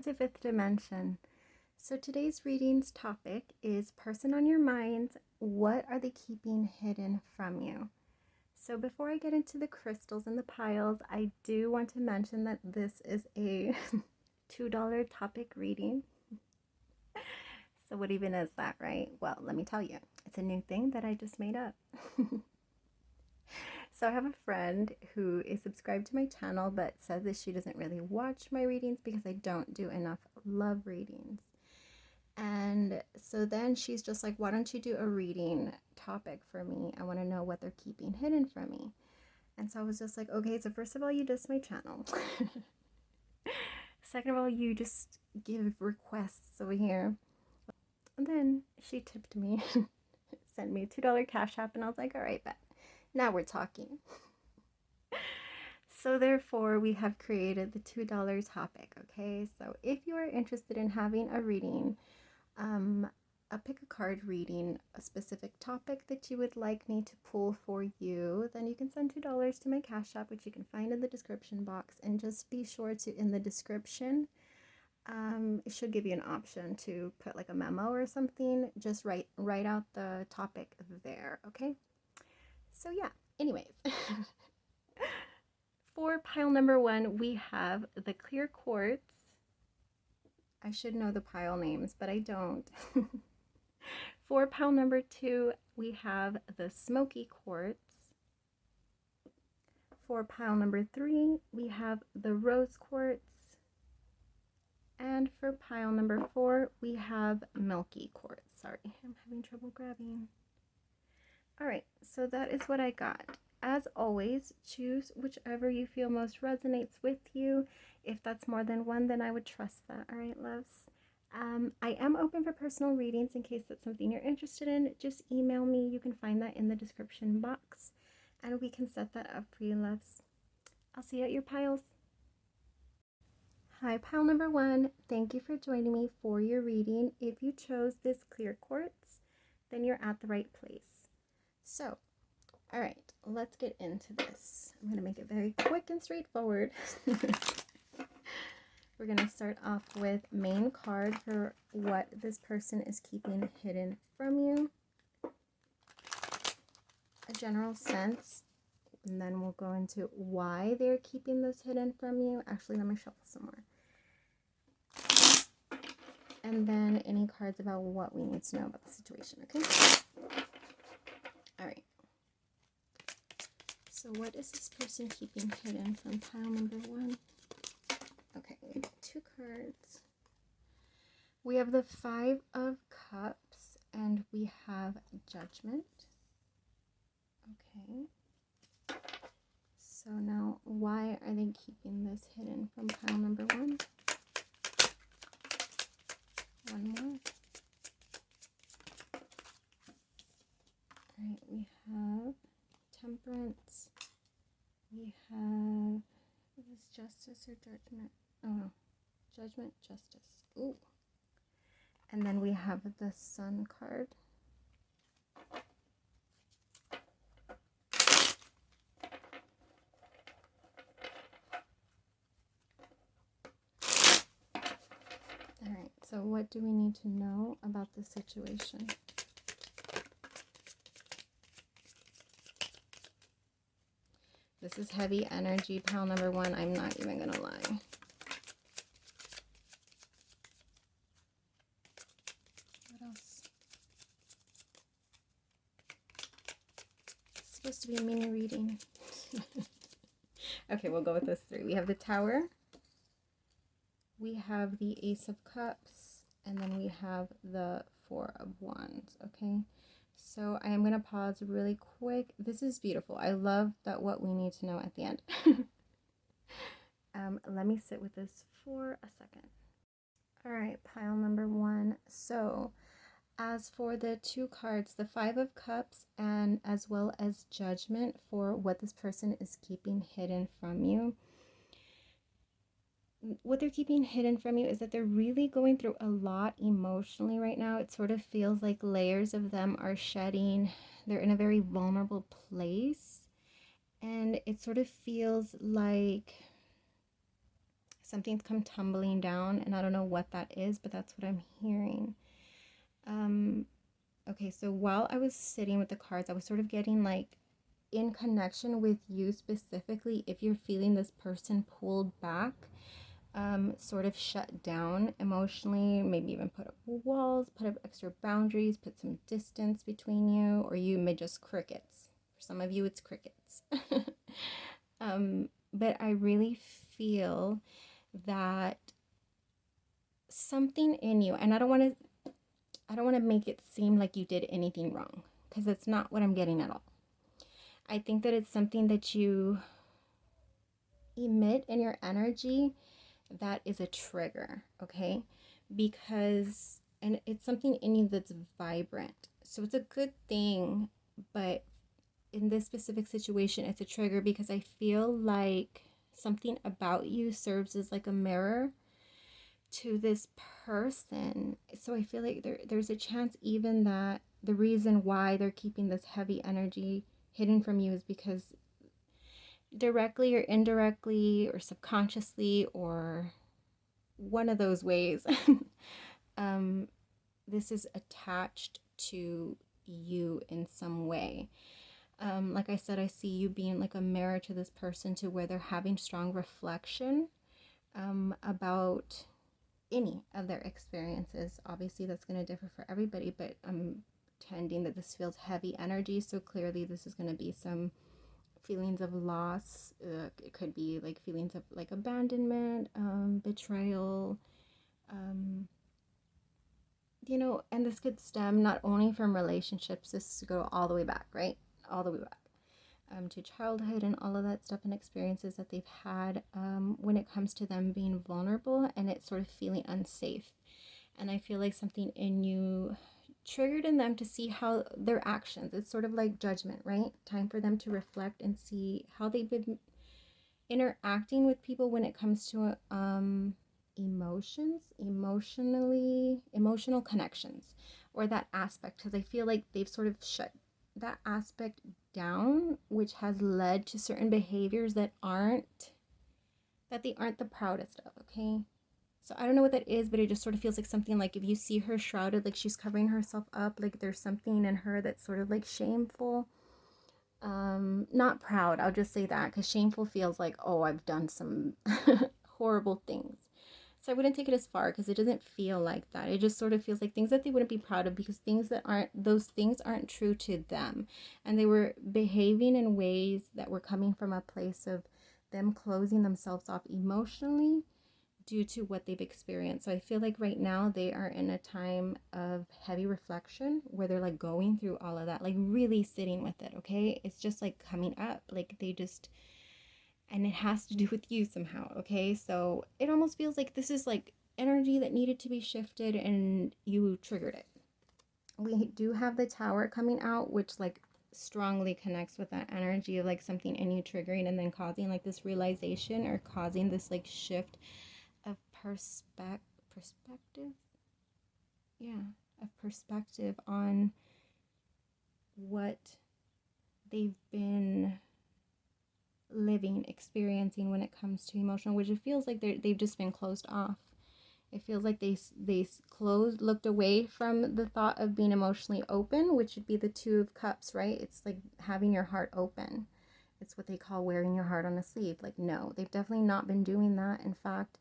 to Fifth Dimension. So today's reading's topic is person on your mind. What are they keeping hidden from you? So before I get into the crystals and the piles, I do want to mention that this is a $2 topic reading. So what even is that, right? Well, let me tell you. It's a new thing that I just made up. So I have a friend who is subscribed to my channel but says that she doesn't really watch my readings because I don't do enough love readings. And so then she's just like, why don't you do a reading topic for me? I want to know what they're keeping hidden from me. And so I was just like, okay, so first of all, you diss my channel. Second of all, you just give requests over here. And then she tipped me, sent me a $2 Cash App, and I was like, all right, bet. Now we're talking. So therefore, we have created the $2 topic, okay? So if you are interested in having a reading, a pick a card reading, a specific topic that you would like me to pull for you, then you can send $2 to my Cash App, which you can find in the description box. And just be sure to, in the description, it should give you an option to put like a memo or something. Just write out the topic there, okay? So yeah, anyways. For pile number 1, we have the clear quartz. I should know the pile names, but I don't. For pile number 2, we have the smoky quartz. For pile number 3, we have the rose quartz. And for pile number 4, we have milky quartz. Sorry, I'm having trouble grabbing. All right, so that is what I got. As always, choose whichever you feel most resonates with you. If that's more than one, then I would trust that. All right, loves. I am open for personal readings in case that's something you're interested in. Just email me. You can find that in the description box, and we can set that up for you, loves. I'll see you at your piles. Hi, pile number 1. Thank you for joining me for your reading. If you chose this clear quartz, then you're at the right place. So, all right, let's get into this. I'm going to make it very quick and straightforward. We're going to start off with main card for what this person is keeping hidden from you. A general sense, and then we'll go into why they're keeping this hidden from you. Actually, let me shuffle some more. And then any cards about what we need to know about the situation, okay? All right. So what is this person keeping hidden from pile number 1? Okay, we have 2 cards. We have the 5 of Cups, and we have Judgment. Okay. So now, why are they keeping this hidden from pile number 1? One more. All right, we have Temperance. We have, is this Justice or Judgment? Oh no, Judgment, Justice. Ooh. And then we have the Sun card. All right, so what do we need to know about the situation? This is heavy energy, pile number 1. I'm not even going to lie. What else? It's supposed to be a mini reading. Okay, we'll go with those 3. We have the Tower. We have the Ace of Cups. And then we have the 4 of Wands, okay? So I am going to pause really quick. This is beautiful. I love that what we need to know at the end. Let me sit with this for a second. All right, pile number 1. So as for the 2 cards, the 5 of Cups and as well as Judgment for what this person is keeping hidden from you. What they're keeping hidden from you is that they're really going through a lot emotionally right now. It sort of feels like layers of them are shedding. They're in a very vulnerable place. And it sort of feels like Something's come tumbling down, and I don't know what that is, but that's what I'm hearing. Okay, so while I was sitting with the cards, I was sort of getting like in connection with you specifically, if you're feeling this person pulled back, sort of shut down emotionally, maybe even put up walls, put up extra boundaries, put some distance between you, or you may just crickets. For some of you, it's crickets. But I really feel that something in you, and I don't want to make it seem like you did anything wrong, because that's not what I'm getting at all. I think that it's something that you emit in your energy that is a trigger, okay? Because, and it's something in you that's vibrant. So it's a good thing, but in this specific situation, it's a trigger because I feel like something about you serves as like a mirror to this person. So I feel like there's a chance even that the reason why they're keeping this heavy energy hidden from you is because directly or indirectly or subconsciously or one of those ways, this is attached to you in some way. Like I said, I see you being like a mirror to this person, to where they're having strong reflection about any of their experiences. Obviously, that's going to differ for everybody, but I'm tending that this feels heavy energy. So clearly, this is going to be some feelings of loss. It could be like feelings of like abandonment, betrayal, you know, and this could stem not only from relationships, this could go all the way back, right? All the way back to childhood and all of that stuff and experiences that they've had when it comes to them being vulnerable and it's sort of feeling unsafe. And I feel like something in you triggered in them to see how their actions, it's sort of like judgment, right? Time for them to reflect and see how they've been interacting with people when it comes to emotional connections, or that aspect, because I feel like they've sort of shut that aspect down, which has led to certain behaviors that they aren't the proudest of, okay? So I don't know what that is, but it just sort of feels like something like if you see her shrouded, like she's covering herself up, like there's something in her that's sort of like shameful. Not proud, I'll just say that, because shameful feels like, oh, I've done some horrible things. So I wouldn't take it as far, because it doesn't feel like that. It just sort of feels like things that they wouldn't be proud of, because those things aren't true to them. And they were behaving in ways that were coming from a place of them closing themselves off emotionally due to what they've experienced. So I feel like right now they are in a time of heavy reflection where they're like going through all of that, like really sitting with it, okay? It's just like coming up, like they just, and it has to do with you somehow, okay? So it almost feels like this is like energy that needed to be shifted and you triggered it. We do have the Tower coming out, which like strongly connects with that energy of like something in you triggering and then causing like this realization or causing this like shift of perspective, yeah, of perspective on what they've been living, experiencing when it comes to emotional, which it feels like they've just been closed off. It feels like they looked away from the thought of being emotionally open, which would be the Two of Cups, right? It's like having your heart open. It's what they call wearing your heart on a sleeve. Like, no, they've definitely not been doing that. In fact,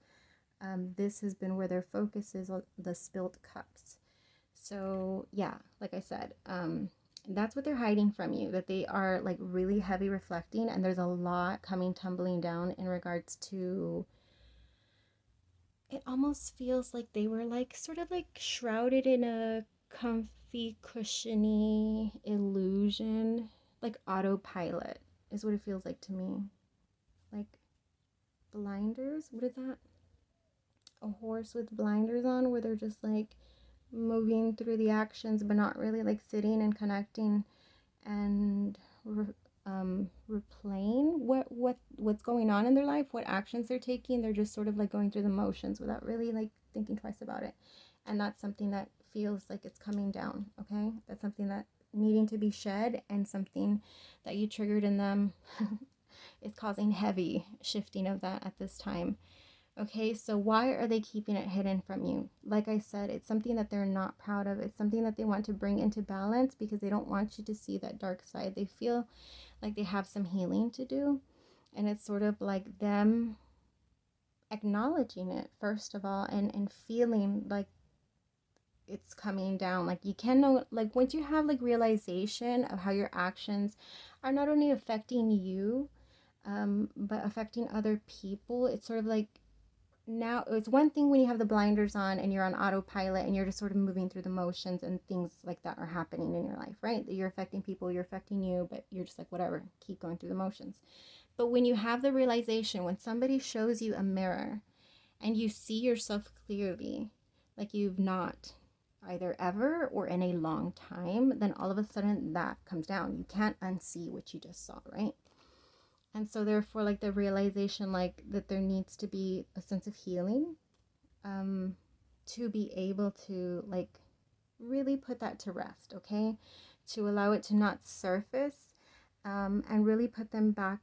this has been where their focus is on the spilt cups. So yeah, like I said, that's what they're hiding from you, that they are like really heavy reflecting, and there's a lot coming tumbling down in regards to, it almost feels like they were like sort of like shrouded in a comfy, cushiony illusion, like autopilot is what it feels like to me. Like blinders, what is that? A horse with blinders on, where they're just like moving through the actions but not really like sitting and connecting and replaying what's going on in their life, what actions they're taking. They're just sort of like going through the motions without really like thinking twice about it. And that's something that feels like it's coming down, okay? That's something that needing to be shed, and something that you triggered in them is causing heavy shifting of that at this time. Okay, so why are they keeping it hidden from you? Like I said, it's something that they're not proud of. It's something that they want to bring into balance because they don't want you to see that dark side. They feel like they have some healing to do. And it's sort of like them acknowledging it, first of all, and feeling like it's coming down. Like you can know, like once you have like realization of how your actions are not only affecting you, but affecting other people, it's sort of like, now it's one thing when you have the blinders on and you're on autopilot and you're just sort of moving through the motions and things like that are happening in your life, right? That you're affecting people, you're affecting you, but you're just like, whatever, keep going through the motions. But when you have the realization, when somebody shows you a mirror and you see yourself clearly, like you've not either ever or in a long time, then all of a sudden that comes down. You can't unsee what you just saw, right? And so therefore, like the realization, like that there needs to be a sense of healing, to be able to like really put that to rest, okay? To allow it to not surface, and really put them back,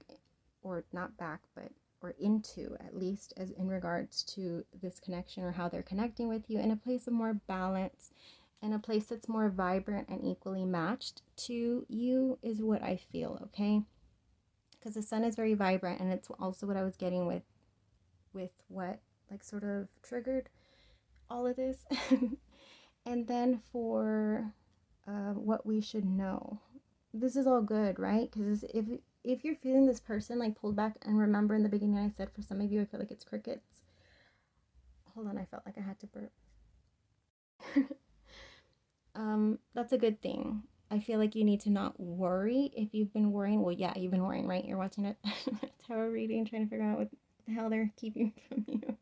or not back, but or into, at least as in regards to this connection or how they're connecting with you, in a place of more balance, in a place that's more vibrant and equally matched to you, is what I feel, okay? Because the sun is very vibrant, and it's also what I was getting with what like sort of triggered all of this. And then for what we should know, this is all good, right? Because if you're feeling this person like pulled back, and remember in the beginning I said for some of you I feel like it's crickets. Hold on, I felt like I had to burp. That's a good thing. I feel like you need to not worry if you've been worrying. Well, yeah, you've been worrying, right? You're watching a tarot reading, trying to figure out what the hell they're keeping from you.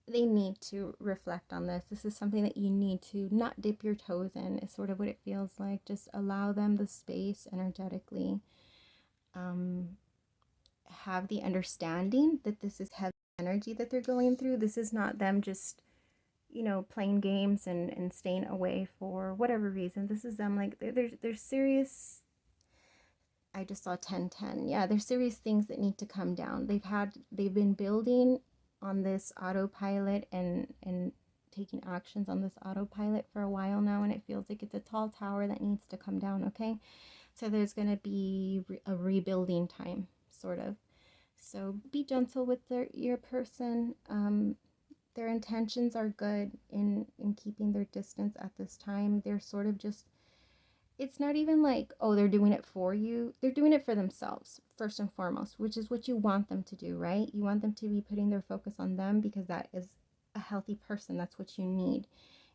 They need to reflect on this. This is something that you need to not dip your toes in, is sort of what it feels like. Just allow them the space energetically. Have the understanding that this is heavy energy that they're going through. This is not them just, playing games and staying away for whatever reason. This is them like they're serious. I just saw 1010. Yeah, there's serious things that need to come down. They've been building on this autopilot and taking actions on this autopilot for a while now, and it feels like it's a tall tower that needs to come down, okay? So there's going to be a rebuilding time, sort of. So be gentle with your person. Their intentions are good in keeping their distance at this time. They're sort of just, it's not even like, oh, they're doing it for you. They're doing it for themselves, first and foremost, which is what you want them to do, right? You want them to be putting their focus on them, because that is a healthy person. That's what you need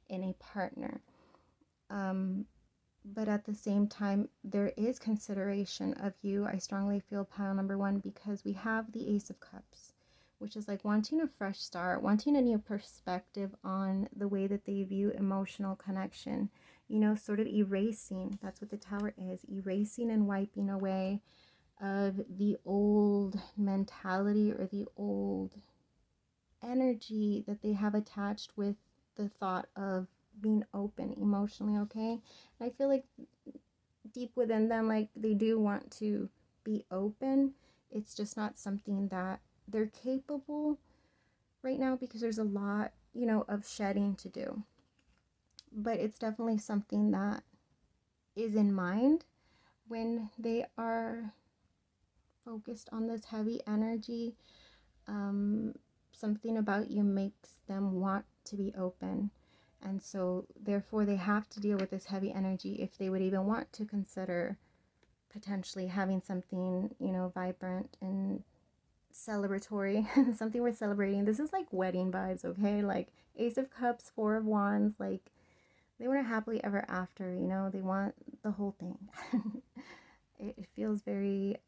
in a partner. But at the same time, there is consideration of you. I strongly feel pile number one, because we have the Ace of Cups, which is like wanting a fresh start, wanting a new perspective on the way that they view emotional connection, sort of erasing. That's what the Tower is, erasing and wiping away of the old mentality or the old energy that they have attached with the thought of being open emotionally, okay? And I feel like deep within them, like they do want to be open. It's just not something that they're capable right now, because there's a lot, of shedding to do. But it's definitely something that is in mind when they are focused on this heavy energy. Something about you makes them want to be open. And so therefore they have to deal with this heavy energy if they would even want to consider potentially having something, vibrant and celebratory, something worth celebrating. This is like wedding vibes, okay? Like Ace of Cups, Four of Wands, like they want a happily ever after, they want the whole thing. It feels very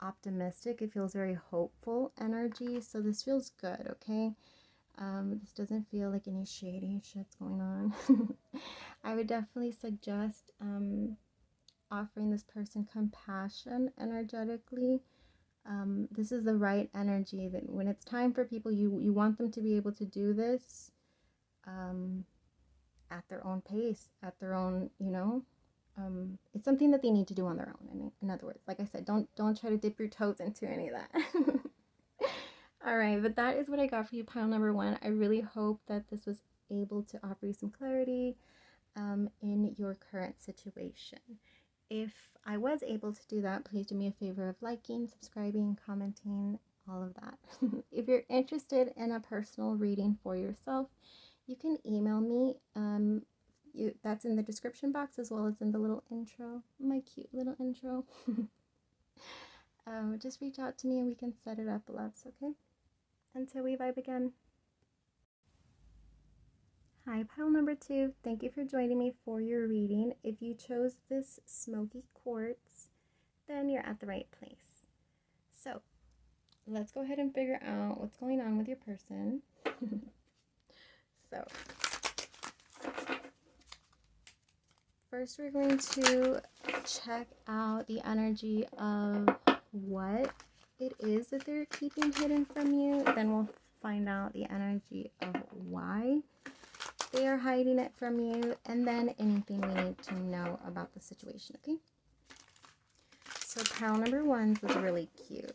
optimistic. It feels very hopeful energy. So this feels good, okay? This doesn't feel like any shady shit's going on. I would definitely suggest offering this person compassion energetically. This is the right energy, that when it's time for people, you want them to be able to do this at their own pace, at their own, it's something that they need to do on their own. I mean, in other words, like I said, don't try to dip your toes into any of that. All right, but that is what I got for you, pile number 1. I really hope that this was able to offer you some clarity in your current situation. If I was able to do that, please do me a favor of liking, subscribing, commenting, all of that. If you're interested in a personal reading for yourself, you can email me. That's in the description box as well as in the little intro, my cute little intro. Just reach out to me and we can set it up, loves, okay? Until we vibe again. Hi, pile number 2. Thank you for joining me for your reading. If you chose this Smoky Quartz, then you're at the right place. So, let's go ahead and figure out what's going on with your person. So, first we're going to check out the energy of what it is that they're keeping hidden from you. Then we'll find out the energy of why they are hiding it from you, and then anything we need to know about the situation, okay? So pile number 1 was really cute.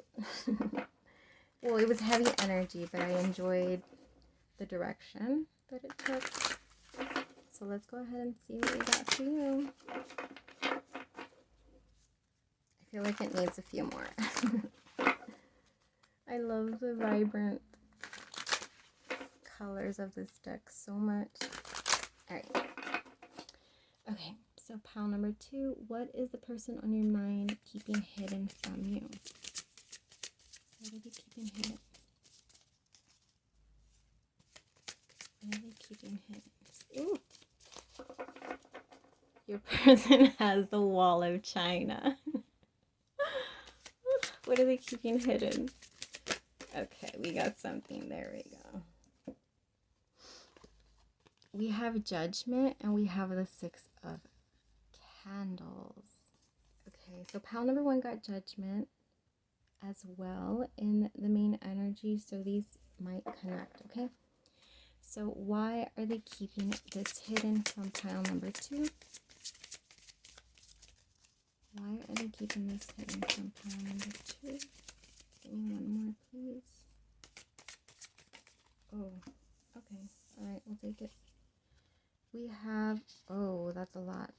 Well, it was heavy energy, but I enjoyed the direction that it took. So let's go ahead and see what we got for you. I feel like it needs a few more. I love the vibrant colors of this deck so much. All right. Okay, so pile number 2, what is the person on your mind keeping hidden from you? What are they keeping hidden? What are they keeping hidden? Ooh. Your person has the wall of China. What are they keeping hidden? Okay, we got something. There we go. We have Judgment and we have the 6 of Candles. Okay, so pile number 1 got Judgment as well in the main energy, so these might connect, okay? So why are they keeping this hidden from pile number 2? Why are they keeping this hidden from pile number 2? Give me one more, please. Oh, okay. All right, we'll take it. We have, oh, that's a lot.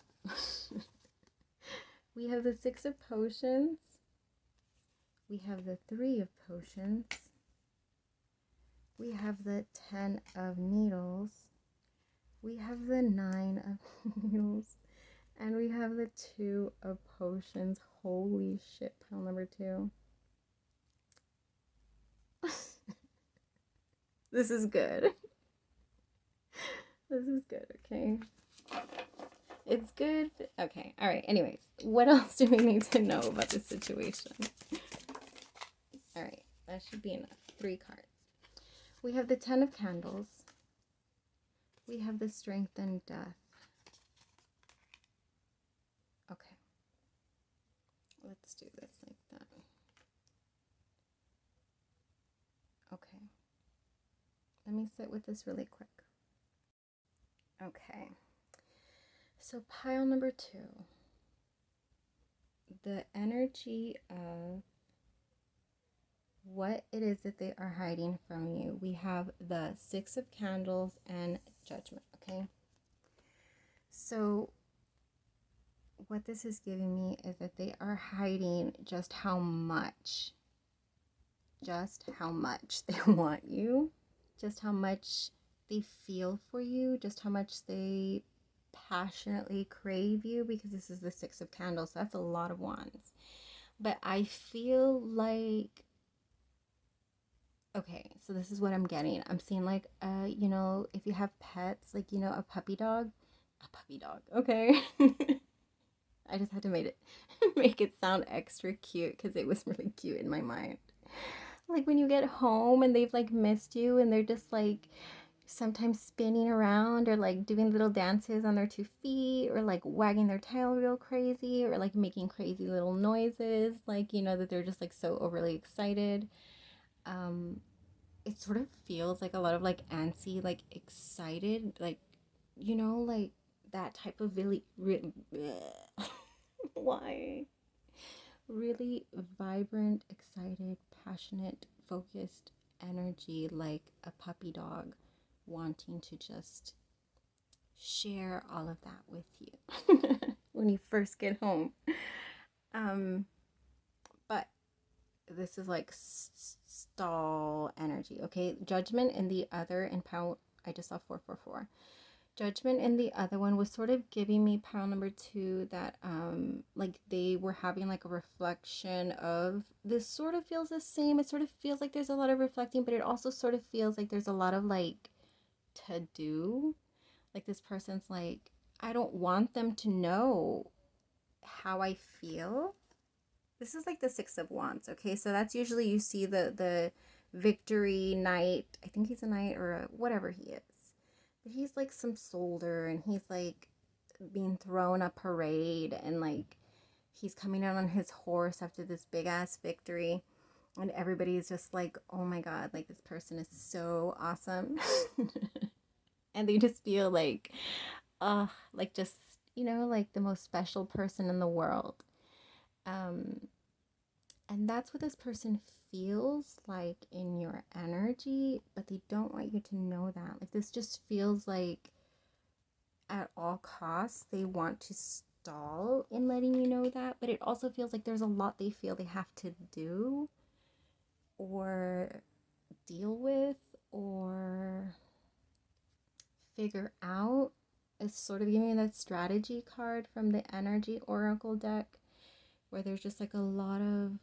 We have the 6 of Potions. We have the 3 of Potions. We have the 10 of Needles. We have the 9 of Needles. And we have the 2 of Potions. Holy shit, pile number 2. This is good. This is good, okay? It's good. Okay, all right. Anyways, what else do we need to know about this situation? All right, that should be enough. 3 cards. We have the 10 of Candles. We have the Strength and Death. Okay. Let's do this like that. Okay. Let me sit with this really quick. Okay. So pile number 2. The energy of what it is that they are hiding from you. We have the 6 of Candles and Judgment, okay? So what this is giving me is that they are hiding just how much they want you, just how much they feel for you, just how much they passionately crave you, because this is the 6 of Candles, so that's a lot of wands. But I feel like, okay, so this is what I'm getting. I'm seeing like, you know, if you have pets, like, you know, a puppy dog, okay? I just had to make it sound extra cute because it was really cute in my mind. Like when you get home and they've like missed you and they're just like sometimes spinning around or like doing little dances on their 2 feet or like wagging their tail real crazy or like making crazy little noises, like, you know, that they're just like so overly excited. It sort of feels like a lot of like antsy, like excited, like, you know, like that type of why? Really vibrant, excited, passionate, focused energy, like a puppy dog wanting to just share all of that with you when you first get home. But this is like stall energy, okay? Judgment in the other, and pound, I just saw 444. Judgment in the other one was sort of giving me pile number 2 that like they were having like a reflection of this. Sort of feels the same. It sort of feels like there's a lot of reflecting, but it also sort of feels like there's a lot of like to do. Like this person's like, I don't want them to know how I feel. This is like the 6 of Wands, okay? So that's usually, you see the victory knight. I think he's a knight or a, whatever he is. But he's like some soldier, and he's like being thrown a parade, and like he's coming out on his horse after this big ass victory, and everybody's just like, oh my god, like this person is so awesome. And they just feel like like just, you know, like the most special person in the world. And that's what this person feels like in your energy, but they don't want you to know that. Like this just feels like at all costs they want to stall in letting you know that, but it also feels like there's a lot they feel they have to do or deal with or figure out. It's sort of giving me that strategy card from the energy oracle deck, where there's just like a lot of,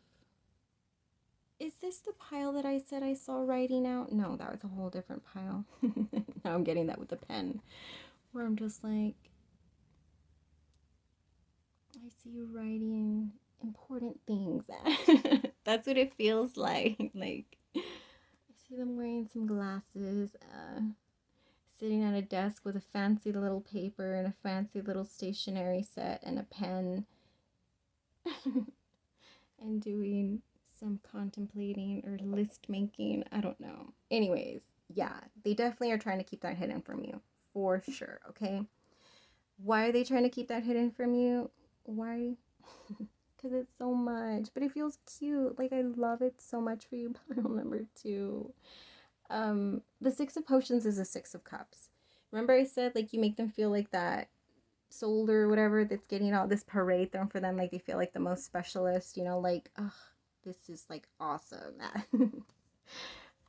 is this the pile that I said I saw writing out? No, that was a whole different pile. Now I'm getting that with a pen, where I'm just like, I see you writing important things. That's what it feels like. Like, I see them wearing some glasses, sitting at a desk with a fancy little paper and a fancy little stationery set and a pen, and doing some contemplating or list making. I don't know. Anyways, yeah, they definitely are trying to keep that hidden from you, for sure, okay? Why are they trying to keep that hidden from you? Why? Because it's so much, but it feels cute. Like, I love it so much for you. Pile number 2. The 6 of Potions is a 6 of Cups. Remember I said, like, you make them feel like that soldier or whatever that's getting all this parade thrown for them, like they feel like the most specialist, you know, like, ugh, this is like awesome.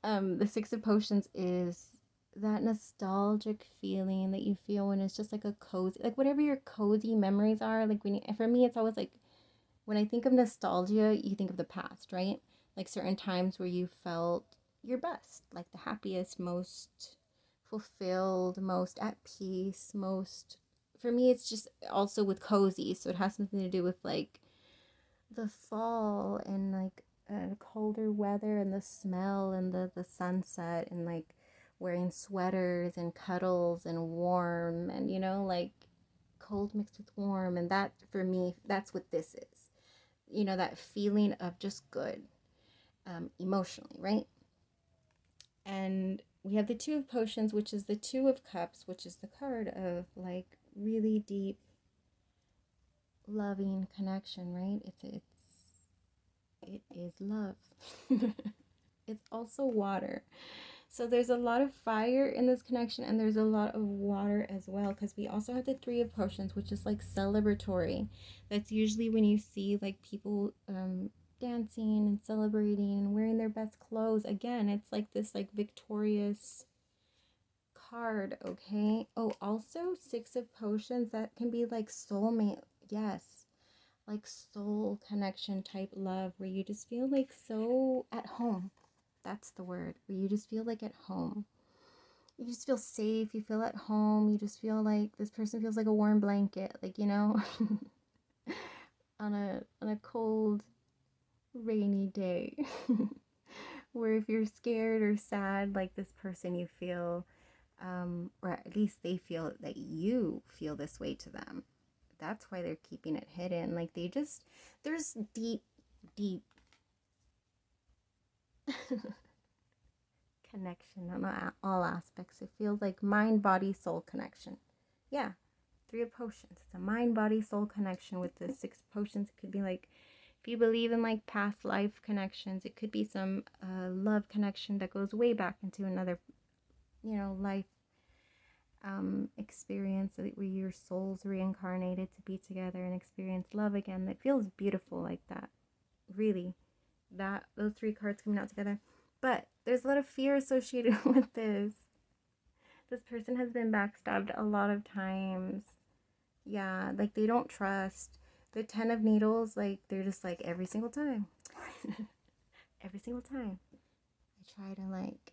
The 6 of Potions is that nostalgic feeling that you feel when it's just like a cozy, like whatever your cozy memories are. Like when you, for me, it's always like, when I think of nostalgia, you think of the past, right? Like certain times where you felt your best, like the happiest, most fulfilled, most at peace, most, for me, it's just also with cozy. So it has something to do with like the fall and like colder weather and the smell and the sunset and like wearing sweaters and cuddles and warm and, you know, like cold mixed with warm. And that, for me, that's what this is. You know, that feeling of just good, emotionally, right? And we have the 2 of Potions, which is the 2 of Cups, which is the card of like really deep, loving connection, right? It is love. It's also water. So there's a lot of fire in this connection, and there's a lot of water as well, because we also have the 3 of Potions, which is like celebratory. That's usually when you see like people dancing and celebrating and wearing their best clothes. Again, it's like this like victorious card, okay? Oh, also 6 of Potions, that can be like soulmate. Yes, like soul connection type love, where you just feel like so at home. That's the word, where you just feel like at home. You just feel safe, you feel at home, you just feel like this person feels like a warm blanket, like, you know, on a cold, rainy day. Where if you're scared or sad, like this person, you feel, or at least they feel that you feel this way to them. That's why they're keeping it hidden. Like they just, there's deep connection on all aspects. It feels like mind, body, soul connection. Yeah, Three of Potions. It's a mind, body, soul connection with the Six of Potions. It could be like, if you believe in like past life connections, it could be some love connection that goes way back into another, life experience where your souls reincarnated to be together and experience love again. It feels beautiful like that. Really. Those three cards coming out together. But there's a lot of fear associated with this. This person has been backstabbed a lot of times. Yeah, like they don't trust. The 10 of Needles, like they're just like every single time. Every single time. I try to like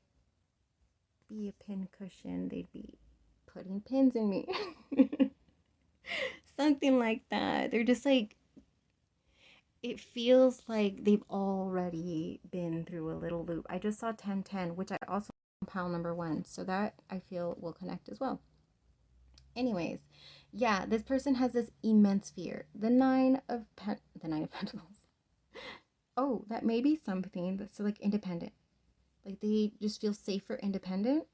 be a pin cushion. They'd be putting pins in me. Something like that. They're just like, it feels like they've already been through a little loop. I just saw 1010, which I also pile number 1. So that I feel will connect as well. Anyways, yeah, this person has this immense fear. The Nine of Pentacles. Oh, that may be something that's like independent. Like they just feel safer independent.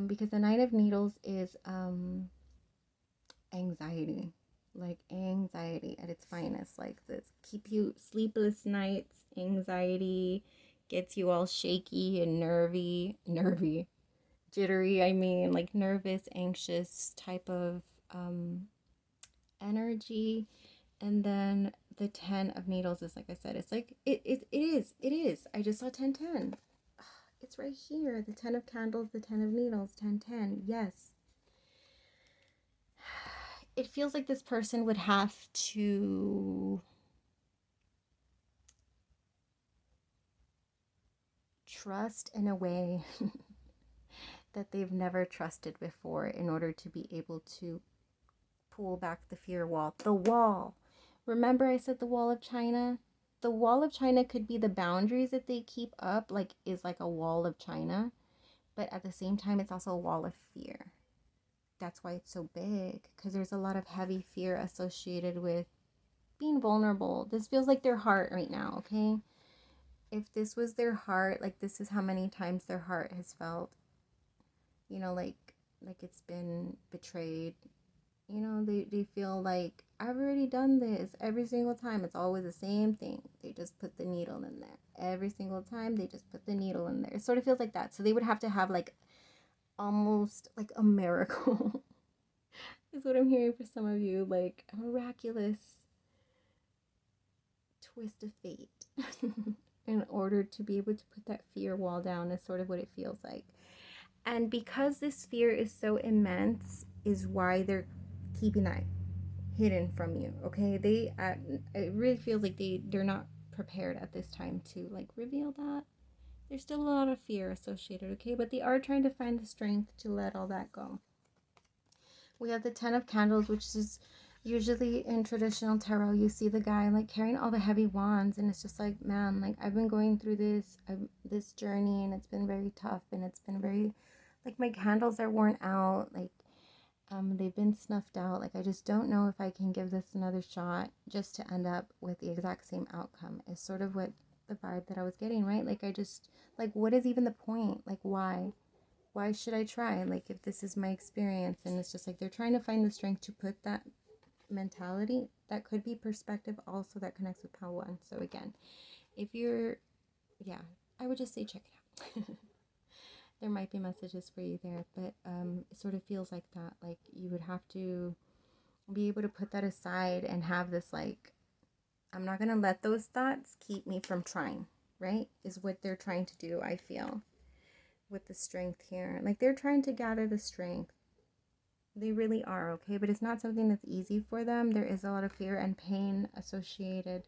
Because the Nine of Needles is anxiety. Like anxiety at its finest. Like this keep you sleepless nights, anxiety, gets you all shaky and nervy, jittery, like nervous, anxious type of energy. And then the 10 of Needles is, like I said, it's like it is. I just saw 1010. It's right here. The 10 of Candles, the 10 of Needles, 1010. Yes. It feels like this person would have to trust in a way that they've never trusted before in order to be able to pull back the fear wall. The wall. Remember I said the wall of China? The wall of China could be the boundaries that they keep up, like is like a wall of China. But at the same time, it's also a wall of fear. That's why it's so big, because there's a lot of heavy fear associated with being vulnerable. This feels like their heart right now, okay? If this was their heart, like this is how many times their heart has felt, like it's been betrayed. They feel like, I've already done this every single time. It's always the same thing. They just put the needle in there. Every single time, they just put the needle in there. It sort of feels like that. So they would have to have like almost like a miracle is what I'm hearing for some of you, like a miraculous twist of fate in order to be able to put that fear wall down is sort of what it feels like. And because this fear is so immense is why they're keeping that hidden from you, okay? It really feels like they're not prepared at this time to like reveal that. There's still a lot of fear associated, okay? But they are trying to find the strength to let all that go. We have the 10 of Candles, which is usually in traditional tarot, you see the guy like carrying all the heavy wands, and it's just like, man, like I've been going through this journey, and it's been very tough, and it's been very, like my candles are worn out, like they've been snuffed out. Like I just don't know if I can give this another shot just to end up with the exact same outcome is sort of what the vibe that I was getting, right? Like I just, like what is even the point? Like why should I try? Like if this is my experience, and it's just like they're trying to find the strength to put that mentality. That could be perspective also that connects with pile 1. So again, if you're, yeah, I would just say check it out. There might be messages for you there, but it sort of feels like that. Like you would have to be able to put that aside and have this like, I'm not going to let those thoughts keep me from trying, right? Is what they're trying to do, I feel, with the strength here. Like they're trying to gather the strength. They really are, okay? But it's not something that's easy for them. There is a lot of fear and pain associated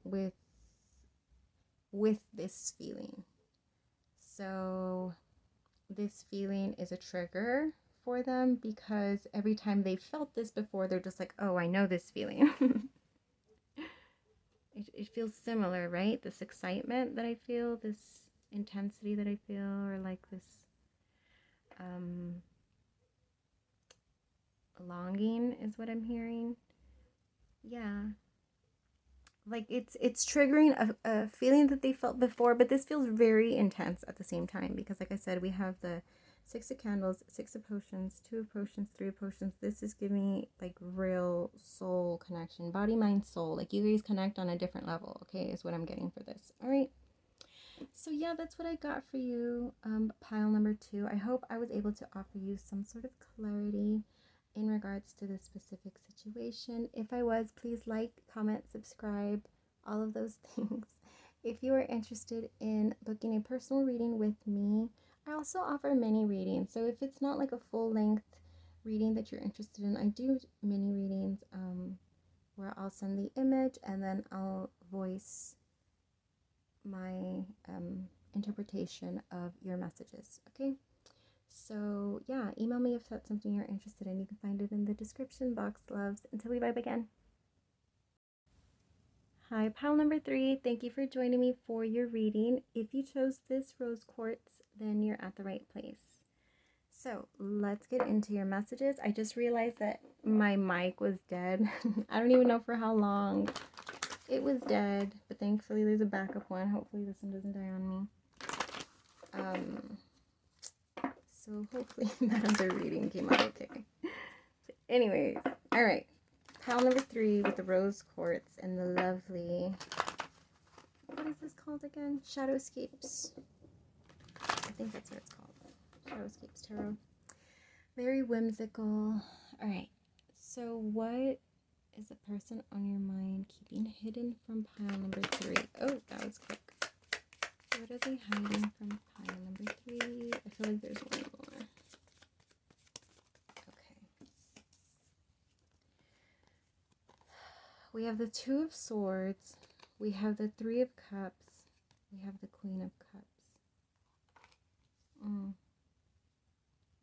with this feeling. So this feeling is a trigger for them because every time they've felt this before, they're just like, oh, I know this feeling. It feels similar, right? This excitement that I feel, this intensity that I feel, or like this longing is what I'm hearing. Yeah. Like it's triggering a feeling that they felt before, but this feels very intense at the same time because like I said, we have the 6 of candles, 6 of potions, 2 of potions, 3 of potions. This is giving me like real soul connection, body, mind, soul. Like you guys connect on a different level, okay, is what I'm getting for this. All right. So yeah, that's what I got for you, pile number 2. I hope I was able to offer you some sort of clarity in regards to this specific situation. If I was, please like, comment, subscribe, all of those things. If you are interested in booking a personal reading with me, I also offer mini readings. So if it's not like a full-length reading that you're interested in, I do mini readings where I'll send the image and then I'll voice my interpretation of your messages. Okay, so yeah, email me if that's something you're interested in. You can find it in the description box, loves. Until we vibe again. Hi, pile number 3. Thank you for joining me for your reading. If you chose this rose quartz, then you're at the right place. So let's get into your messages. I just realized that my mic was dead. I don't even know for how long it was dead, but thankfully there's a backup one. Hopefully this one doesn't die on me. So hopefully that other reading came out okay. But anyways, all right. Pile number 3 with the rose quartz and the lovely, what is this called again? Shadowscapes. I think that's what it's called. Shadowscapes Tarot. Very whimsical. All right. So what is the person on your mind keeping hidden from pile number 3? Oh, that was quick. What are they hiding from pile number 3? I feel like there's one more. Okay. We have the 2 of Swords. We have the 3 of Cups. We have the Queen of Cups. Ooh,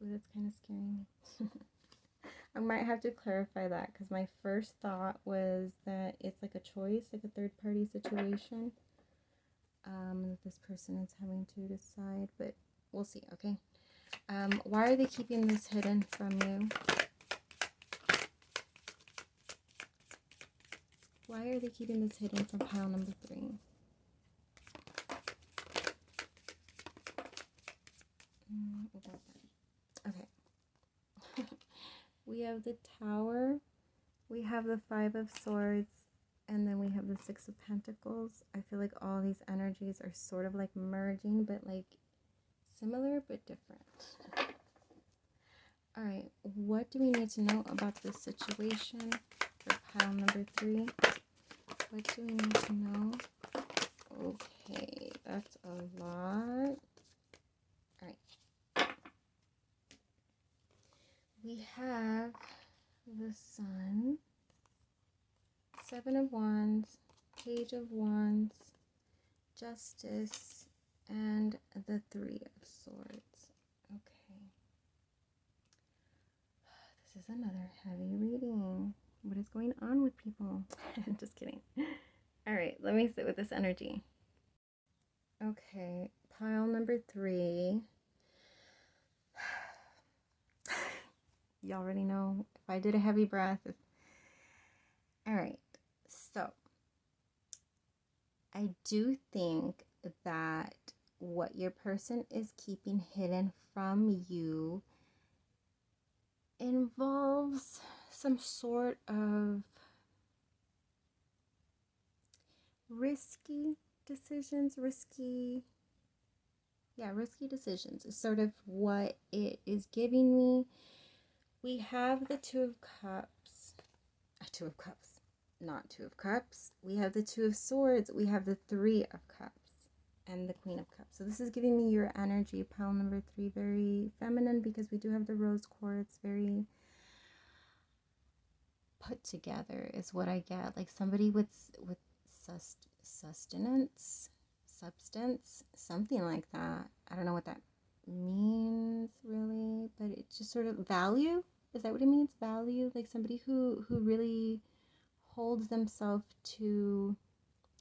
that's kind of scaring me. I might have to clarify that because my first thought was that it's like a choice, like a third-party situation that this person is having to decide, but we'll see, okay? Why are they keeping this hidden from you? Why are they keeping this hidden from pile number 3? Okay. We have the Tower, we have the 5 of Swords, and then we have the 6 of Pentacles. I feel like all these energies are sort of like merging, but like similar but different. All right, what do we need to know about this situation for pile number 3? What do we need to know? Okay, that's a lot. All right. We have the Sun, 7 of Wands, Page of Wands, Justice, and the 3 of Swords. Okay. This is another heavy reading. What is going on with people? Just kidding. All right, let me sit with this energy. Okay, pile number 3. You already know if I did a heavy breath. All right, so I do think that what your person is keeping hidden from you involves some sort of risky decisions. Risky decisions is sort of what it is giving me. We have the 2 of Cups, 2 of Cups, not 2 of Cups. We have the 2 of Swords. We have the 3 of Cups and the Queen of Cups. So this is giving me your energy, pile number 3, very feminine, because we do have the rose quartz, very put together is what I get. Like somebody with substance, something like that. I don't know what that means really, but it's just sort of value. Is that what it means? Value, like somebody who really holds themselves to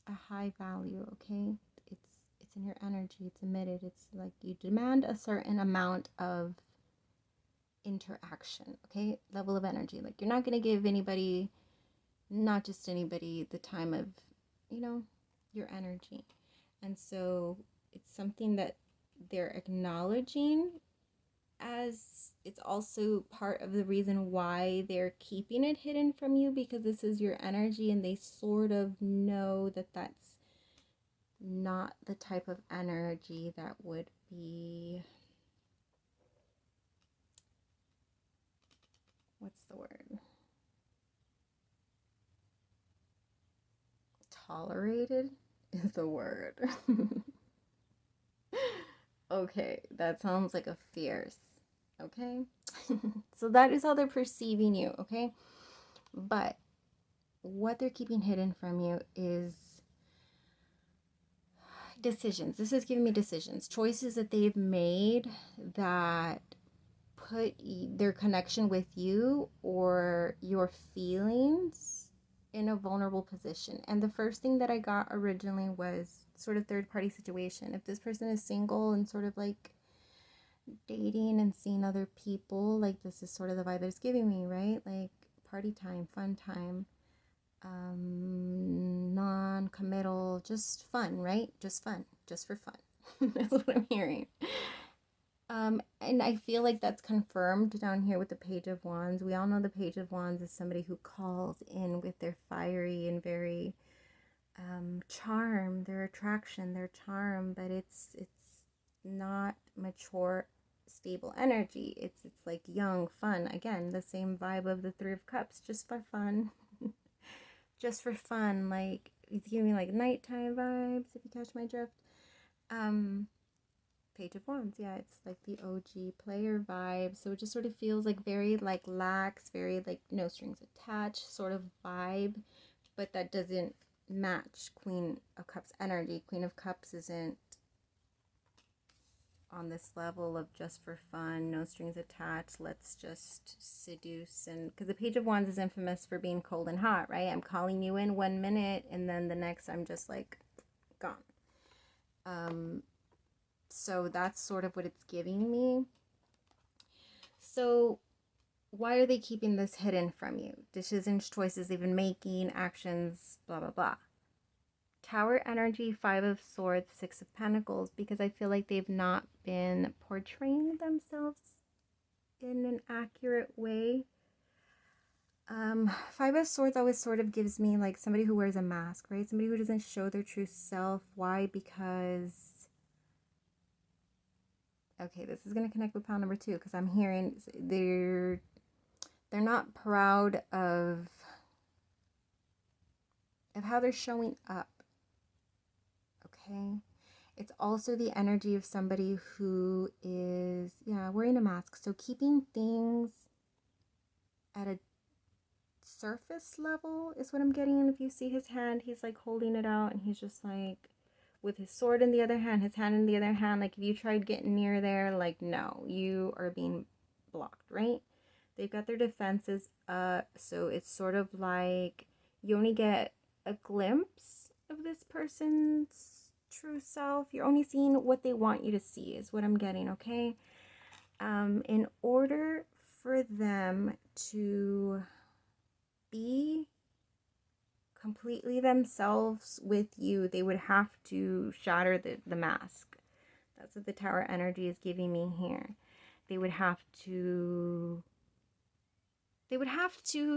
a high value. Okay, it's in your energy, it's emitted. It's like you demand a certain amount of interaction, okay, level of energy. Like you're not going to give anybody, not just anybody, the time of, you know, your energy. And so it's something that they're acknowledging as it's also part of the reason why they're keeping it hidden from you, because this is your energy and they sort of know that that's not the type of energy that would be, what's the word? Tolerated is the word. Okay, that sounds like a fierce. Okay? So that is how they're perceiving you, okay? But what they're keeping hidden from you is decisions. This is giving me decisions, choices that they've made that put their connection with you or your feelings in a vulnerable position. And the first thing that I got originally was sort of third party situation. If this person is single and sort of like dating and seeing other people, like this is sort of the vibe that it's giving me, right? Like party time, fun time, non-committal, just fun, right? Just fun, just for fun. That's what I'm hearing. And I feel like that's confirmed down here with the Page of Wands. We all know the Page of Wands is somebody who calls in with their fiery and very charm, their attraction, their charm, but it's not mature, stable energy. It's like young, fun. Again, the same vibe of the Three of Cups, just for fun. Just for fun. Like, it's giving me like nighttime vibes, if you catch my drift. Page of Wands, yeah, it's like the OG player vibe. So it just sort of feels like very like lax, very like no strings attached sort of vibe, but that doesn't match Queen of Cups energy. Queen of Cups isn't on this level of just for fun, no strings attached, let's just seduce. And because the Page of Wands is infamous for being cold and hot, right? I'm calling you in 1 minute and then the next I'm just like gone. So that's sort of what it's giving me. So why are they keeping this hidden from you? Decisions, choices they've been making, actions, blah, blah, blah. Tower energy, 5 of Swords, 6 of Pentacles, because I feel like they've not been portraying themselves in an accurate way. 5 of Swords always sort of gives me like somebody who wears a mask, right? Somebody who doesn't show their true self. Why? Because okay, this is going to connect with pile number 2, because I'm hearing they're not proud of how they're showing up. Okay, it's also the energy of somebody who is, yeah, wearing a mask. So keeping things at a surface level is what I'm getting. And if you see his hand, he's like holding it out and he's just like, with his sword in the other hand, his hand in the other hand, like if you tried getting near there, like no, you are being blocked, right? They've got their defenses up, so it's sort of like you only get a glimpse of this person's true self. You're only seeing what they want you to see is what I'm getting, okay? In order for them to be completely themselves with you, they would have to shatter the mask. That's what the Tower energy is giving me here. They would have to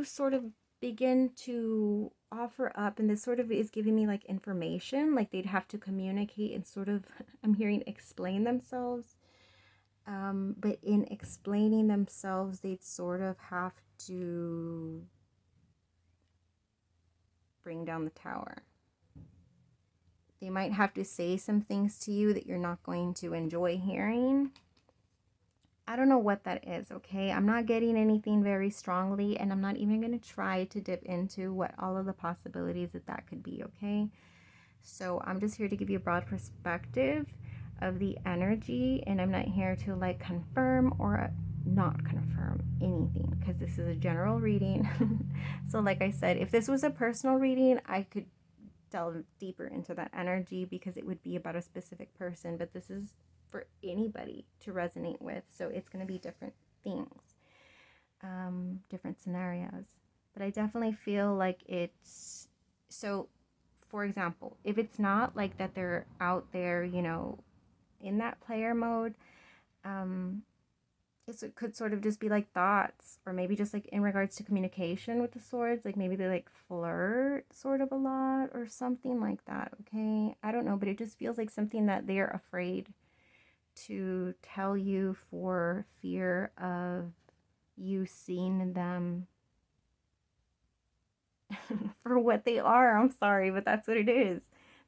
sort of begin to offer up, and this sort of is giving me like information, like they'd have to communicate and sort of, I'm hearing explain themselves, but in explaining themselves, they'd sort of have to bring down the tower. They might have to say some things to you that you're not going to enjoy hearing. I don't know what that is, okay? I'm not getting anything very strongly, and I'm not even going to try to dip into what all of the possibilities that could be, okay? So I'm just here to give you a broad perspective of the energy, and I'm not here to like confirm or not confirm anything, because this is a general reading. So like I said, if this was a personal reading, I could delve deeper into that energy because it would be about a specific person, but this is for anybody to resonate with, so it's going to be different things, different scenarios. But I definitely feel like it's, so for example, if it's not like that they're out there, you know, in that player mode, it could sort of just be like thoughts, or maybe just like in regards to communication with the swords, like maybe they like flirt sort of a lot or something like that. Okay, I don't know, but it just feels like something that they're afraid to tell you for fear of you seeing them for what they are. I'm sorry, but that's what it is.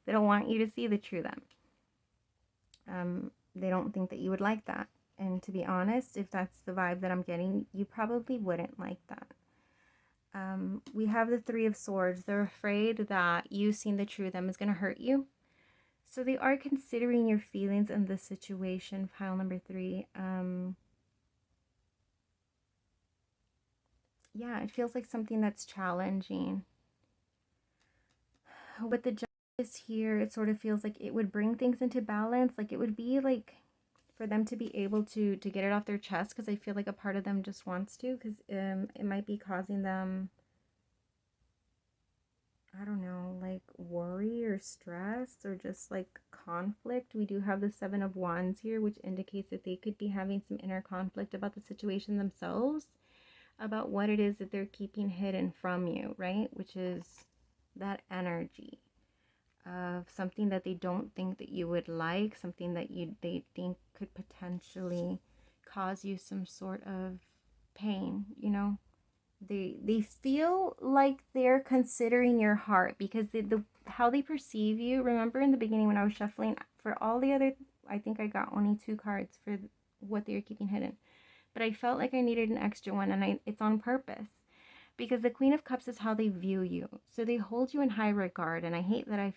They don't want you to see the true them. They don't think that you would like that. And to be honest, if that's the vibe that I'm getting, you probably wouldn't like that. We have the Three of Swords. They're afraid that you seeing the true them is going to hurt you. So they are considering your feelings in this situation, pile number 3. Yeah, it feels like something that's challenging. With the Justice here, it sort of feels like it would bring things into balance. Like it would be like for them to be able to get it off their chest, because I feel like a part of them just wants to, because it might be causing them, I don't know, like worry or stress or just like conflict. We do have the Seven of Wands here, which indicates that they could be having some inner conflict about the situation themselves, about what it is that they're keeping hidden from you, right? Which is that energy of something that they don't think that you would like, something that they think could potentially cause you some sort of pain, you know? They feel like they're considering your heart, because the how they perceive you. Remember in the beginning when I was shuffling for all the other, I think I got only 2 cards for what they were keeping hidden, but I felt like I needed an extra one, and it's on purpose, because the Queen of Cups is how they view you. So they hold you in high regard, and I hate that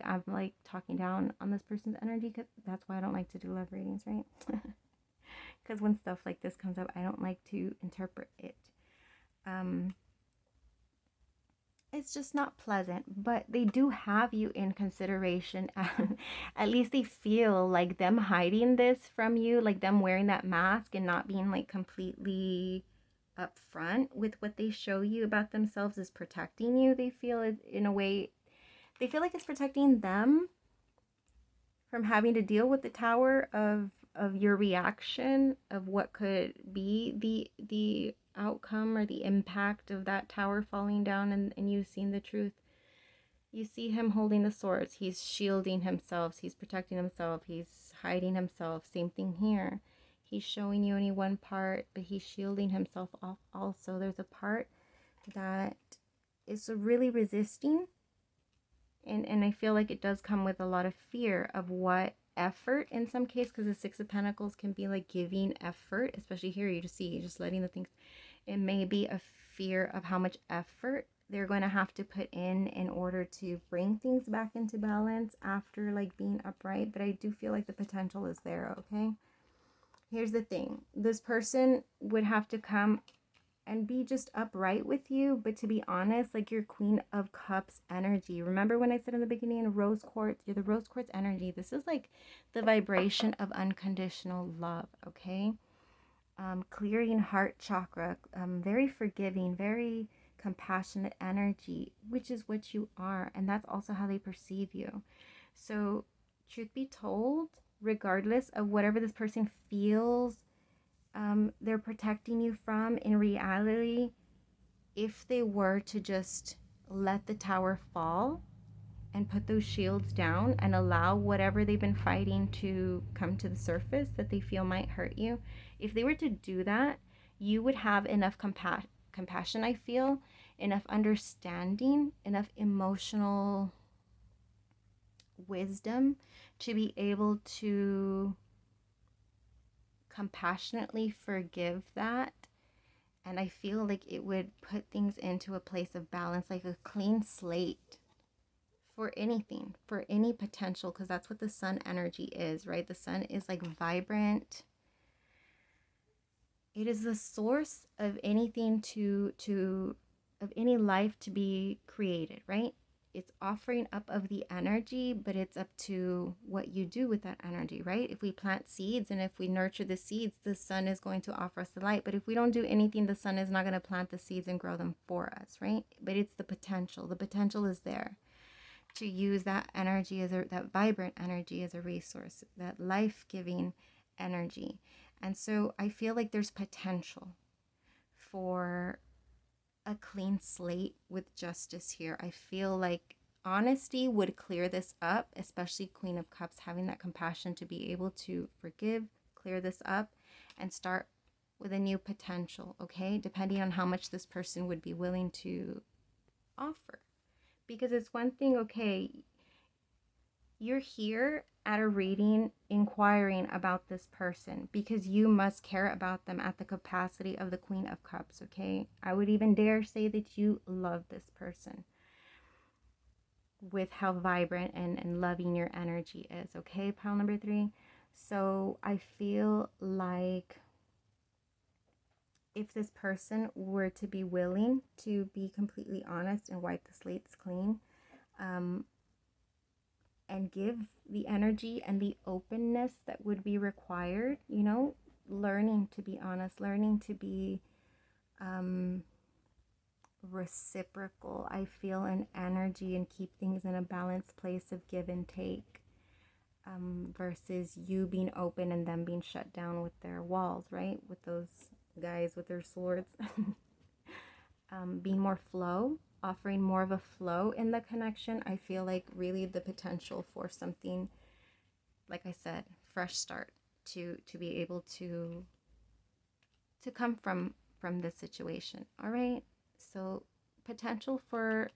I'm like talking down on this person's energy, because that's why I don't like to do love readings, right? Because when stuff like this comes up, I don't like to interpret it. It's just not pleasant, but they do have you in consideration. At least they feel like them hiding this from you, like them wearing that mask and not being like completely upfront with what they show you about themselves is protecting you. They feel it in a way, they feel like it's protecting them from having to deal with the Tower of your reaction, of what could be the outcome or the impact of that tower falling down, and you seeing the truth. You see him holding the swords. He's shielding himself. He's protecting himself. He's hiding himself. Same thing here. He's showing you only one part, but he's shielding himself off also. There's a part that is really resisting. And I feel like it does come with a lot of fear of what effort in some case, because the Six of Pentacles can be like giving effort, especially here. You just see, you're just letting the things, it may be a fear of how much effort they're going to have to put in order to bring things back into balance after like being upright. But I do feel like the potential is there. Okay, here's the thing. This person would have to come and be just upright with you, but to be honest, like your Queen of Cups energy. Remember when I said in the beginning, rose quartz, you're the rose quartz energy. This is like the vibration of unconditional love, okay? Clearing heart chakra, very forgiving, very compassionate energy, which is what you are, and that's also how they perceive you. So truth be told, regardless of whatever this person feels they're protecting you from, in reality, if they were to just let the tower fall and put those shields down and allow whatever they've been fighting to come to the surface that they feel might hurt you, if they were to do that, you would have enough compassion, I feel, enough understanding, enough emotional wisdom to be able to compassionately forgive that. And I feel like it would put things into a place of balance, like a clean slate for anything, for any potential, because that's what the sun energy is, right? The sun is like vibrant. It is the source of anything of any life to be created, right? It's offering up of the energy, but it's up to what you do with that energy, right? If we plant seeds and if we nurture the seeds, the sun is going to offer us the light. But if we don't do anything, the sun is not going to plant the seeds and grow them for us, right? But it's the potential. The potential is there to use that energy that vibrant energy as a resource, that life-giving energy. And so I feel like there's potential for a clean slate with justice here. I feel like honesty would clear this up, especially Queen of Cups, having that compassion to be able to forgive, clear this up, and start with a new potential, okay? Depending on how much this person would be willing to offer. Because it's one thing, okay, you're here at a reading inquiring about this person because you must care about them at the capacity of the Queen of Cups, okay? I would even dare say that you love this person with how vibrant and loving your energy is, okay, pile number 3? So I feel like if this person were to be willing to be completely honest and wipe the slates clean, and give the energy and the openness that would be required, you know, learning to be honest, learning to be reciprocal, I feel, an energy, and keep things in a balanced place of give and take, versus you being open and them being shut down with their walls, right? With those guys with their swords. Being more flow, offering more of a flow in the connection. I feel like really the potential for something, like I said, fresh start to be able to come from this situation. All right, so potential for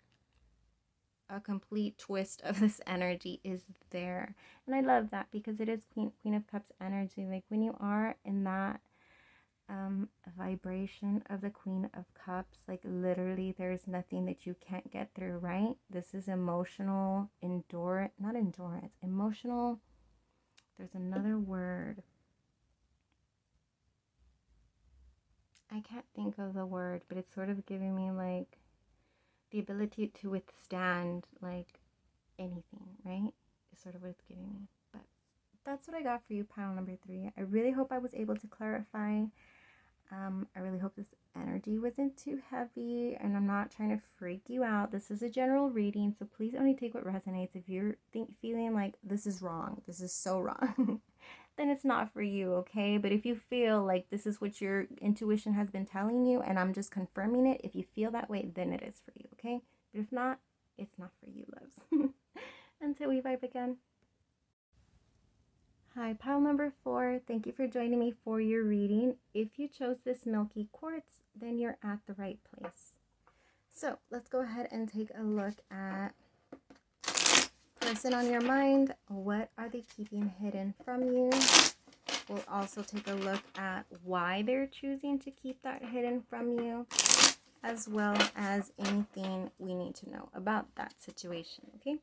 a complete twist of this energy is there, and I love that because it is Queen of Cups energy. Like when you are in that vibration of the Queen of Cups, like literally there's nothing that you can't get through, right? This is emotional emotional, there's another word, I can't think of the word, but it's sort of giving me like the ability to withstand like anything, right? Is sort of what it's giving me. But that's what I got for you, pile number 3. I really hope I was able to clarify. I really hope this energy wasn't too heavy, and I'm not trying to freak you out. This is a general reading, so please only take what resonates. If you're feeling like this is wrong, this is so wrong, then it's not for you, okay? But if you feel like this is what your intuition has been telling you, and I'm just confirming it, if you feel that way, then it is for you, okay? But if not, it's not for you, loves. Until we vibe again. Hi, pile number 4. Thank you for joining me for your reading. If you chose this Milky Quartz, then you're at the right place. So let's go ahead and take a look at person on your mind. What are they keeping hidden from you? We'll also take a look at why they're choosing to keep that hidden from you, as well as anything we need to know about that situation, okay?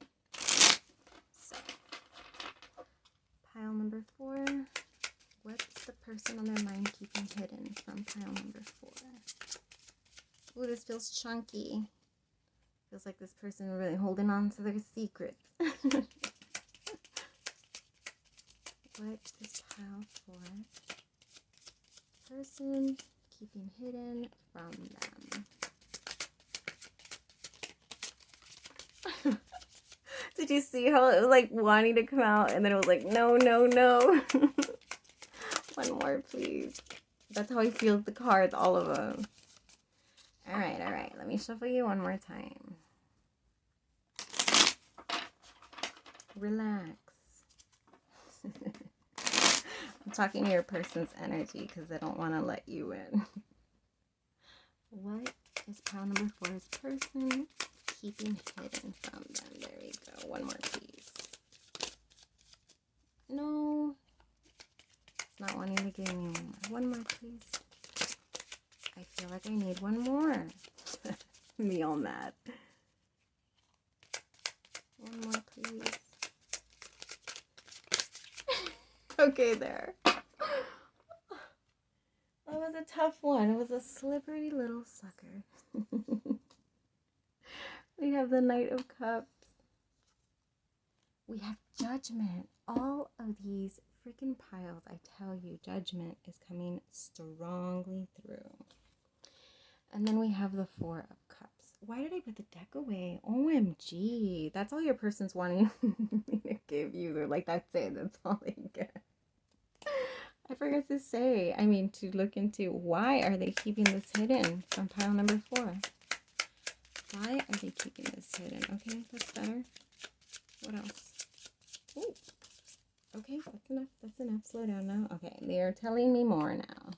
Pile number 4. What's the person on their mind keeping hidden from pile number 4? Ooh, this feels chunky. Feels like this person is really holding on to their secrets. What is pile 4? Person keeping hidden from them. Did you see how it was like wanting to come out and then it was like, no, no, no. One more, please. That's how I feel the cards, all of them. All right. Let me shuffle you one more time. Relax. I'm talking to your person's energy because I don't want to let you in. What is pile number 4's person keeping hidden from them? There we go. One more, please. No. It's not wanting to give me one more. One more, please. I feel like I need one more. Me all mad. One more, please. Okay, there. That was a tough one. It was a slippery little sucker. We have the Knight of Cups. We have Judgment. All of these freaking piles, I tell you, Judgment is coming strongly through. And then we have the 4 of Cups. Why did I put the deck away? OMG. That's all your person's wanting me to give you. They're like, that's it. That's all they get. I forgot to say, to look into why are they keeping this hidden from pile number 4. Why are they keeping this hidden? Okay, that's better. What else? Ooh. Okay, that's enough. That's enough. Slow down now. Okay, they're telling me more now.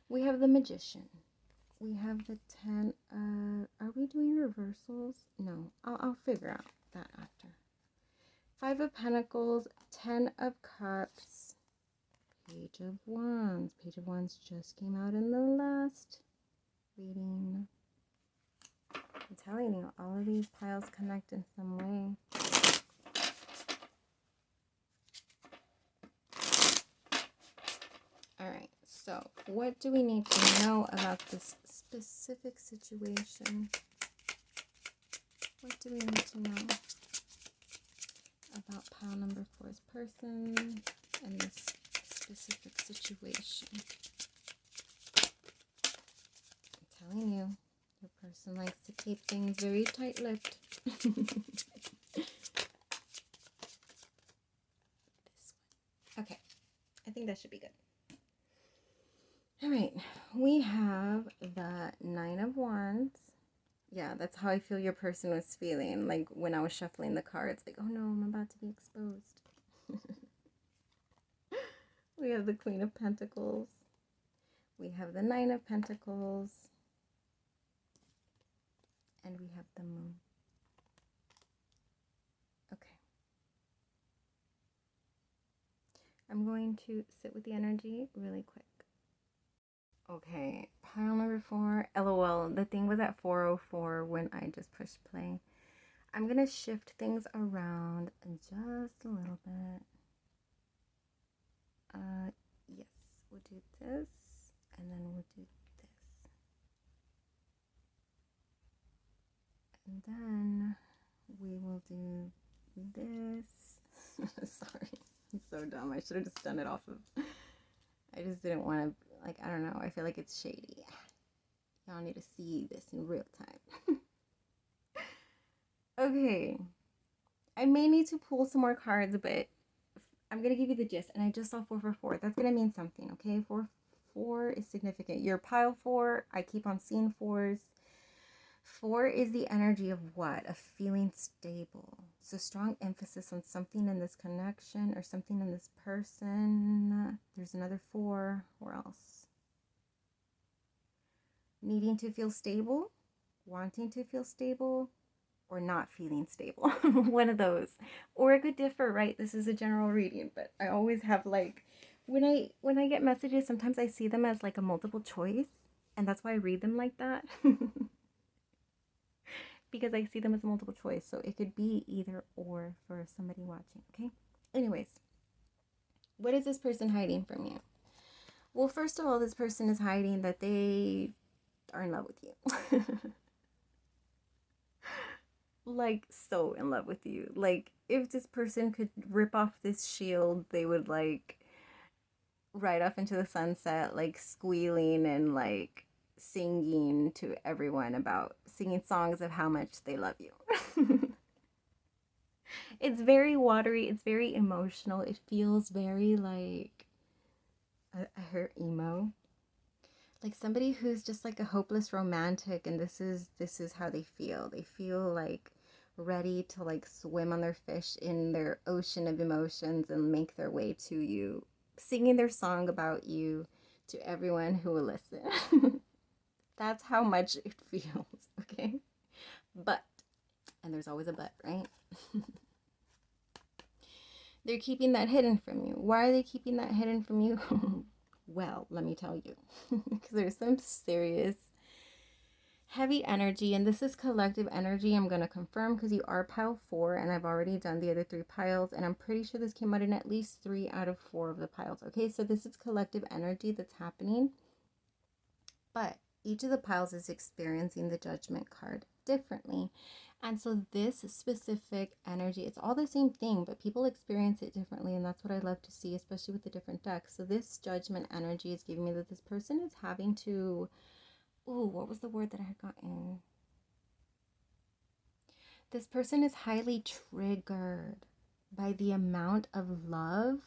We have the Magician. We have the 10. Are we doing reversals? No, I'll figure out that after. 5 of Pentacles, 10 of Cups, Page of Wands. Page of Wands just came out in the last reading. I'm telling you, all of these piles connect in some way. All right, so what do we need to know about this specific situation? What do we need to know about pile number 4's person and this specific situation? I'm telling you, your person likes to keep things very tight-lipped. This one. Okay, I think that should be good. All right, we have the 9 of Wands. Yeah, that's how I feel your person was feeling. Like when I was shuffling the cards, like, oh no, I'm about to be exposed. We have the Queen of Pentacles. We have the 9 of Pentacles. And we have the Moon. Okay. I'm going to sit with the energy really quick. Okay, pile number 4. LOL, the thing was at 4:04 when I just pushed play. I'm going to shift things around just a little bit. Yes, we'll do this, and then we'll do this. And then we will do this. Sorry, I'm so dumb. I should have just done it off of... I just didn't want to... Like, I don't know. I feel like it's shady. Y'all need to see this in real time. Okay. I may need to pull some more cards, but I'm going to give you the gist. And I just saw 444. That's going to mean something, okay? 4 is significant. Your pile 4, I keep on seeing 4s. 4 is the energy of what? Of feeling stable. So strong emphasis on something in this connection or something in this person. There's another 4. Where else? Needing to feel stable, wanting to feel stable, or not feeling stable. One of those. Or it could differ, right? This is a general reading, but I always have like, when I get messages, sometimes I see them as like a multiple choice, and that's why I read them like that. Because I see them as multiple choice, so it could be either or for somebody watching, okay? Anyways, what is this person hiding from you? Well, first of all, this person is hiding that they are in love with you. Like, so in love with you. Like, if this person could rip off this shield, they would, like, ride off into the sunset, like, squealing and, like, singing to everyone about singing songs of how much they love you. It's very watery. It's very emotional. It feels very like I heard emo, like somebody who's just like a hopeless romantic, and this is how they feel. They feel like ready to like swim on their fish in their ocean of emotions and make their way to you, singing their song about you to everyone who will listen. That's how much it feels, okay? But, and there's always a but, right? They're keeping that hidden from you. Why are they keeping that hidden from you? Well, let me tell you. Because there's some serious, heavy energy, and this is collective energy. I'm going to confirm because you are pile 4, and I've already done the other 3 piles, and I'm pretty sure this came out in at least 3 out of 4 of the piles. Okay, so this is collective energy that's happening. But each of the piles is experiencing the Judgment card differently. And so this specific energy, it's all the same thing, but people experience it differently. And that's what I love to see, especially with the different decks. So this Judgment energy is giving me that this person is having to, ooh, what was the word that I had gotten? This person is highly triggered by the amount of love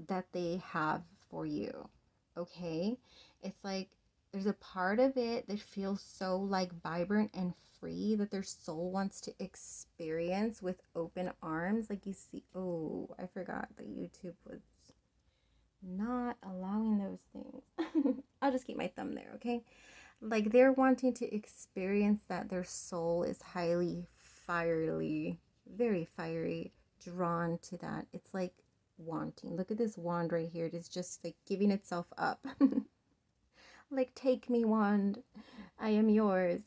that they have for you. Okay? It's like there's a part of it that feels so like vibrant and free that their soul wants to experience with open arms. Like you see, oh, I forgot that YouTube was not allowing those things. I'll just keep my thumb there, okay? Like they're wanting to experience that their soul is highly fiery, very fiery, drawn to that. It's like wanting. Look at this wand right here. It is just like giving itself up. Like, take me, wand. I am yours.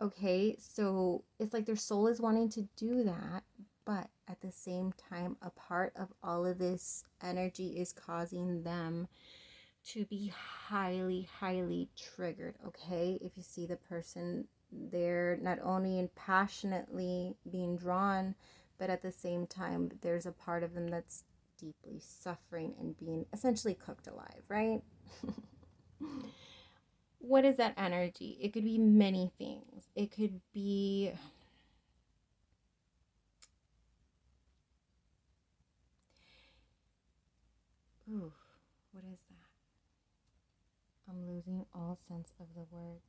Okay, so it's like their soul is wanting to do that, but at the same time, a part of all of this energy is causing them to be highly, highly triggered. Okay, if you see the person, they're not only passionately being drawn, but at the same time, there's a part of them that's deeply suffering and being essentially cooked alive, right? What is that energy? It could be many things. It could be ooh, what is that? I'm losing all sense of the words.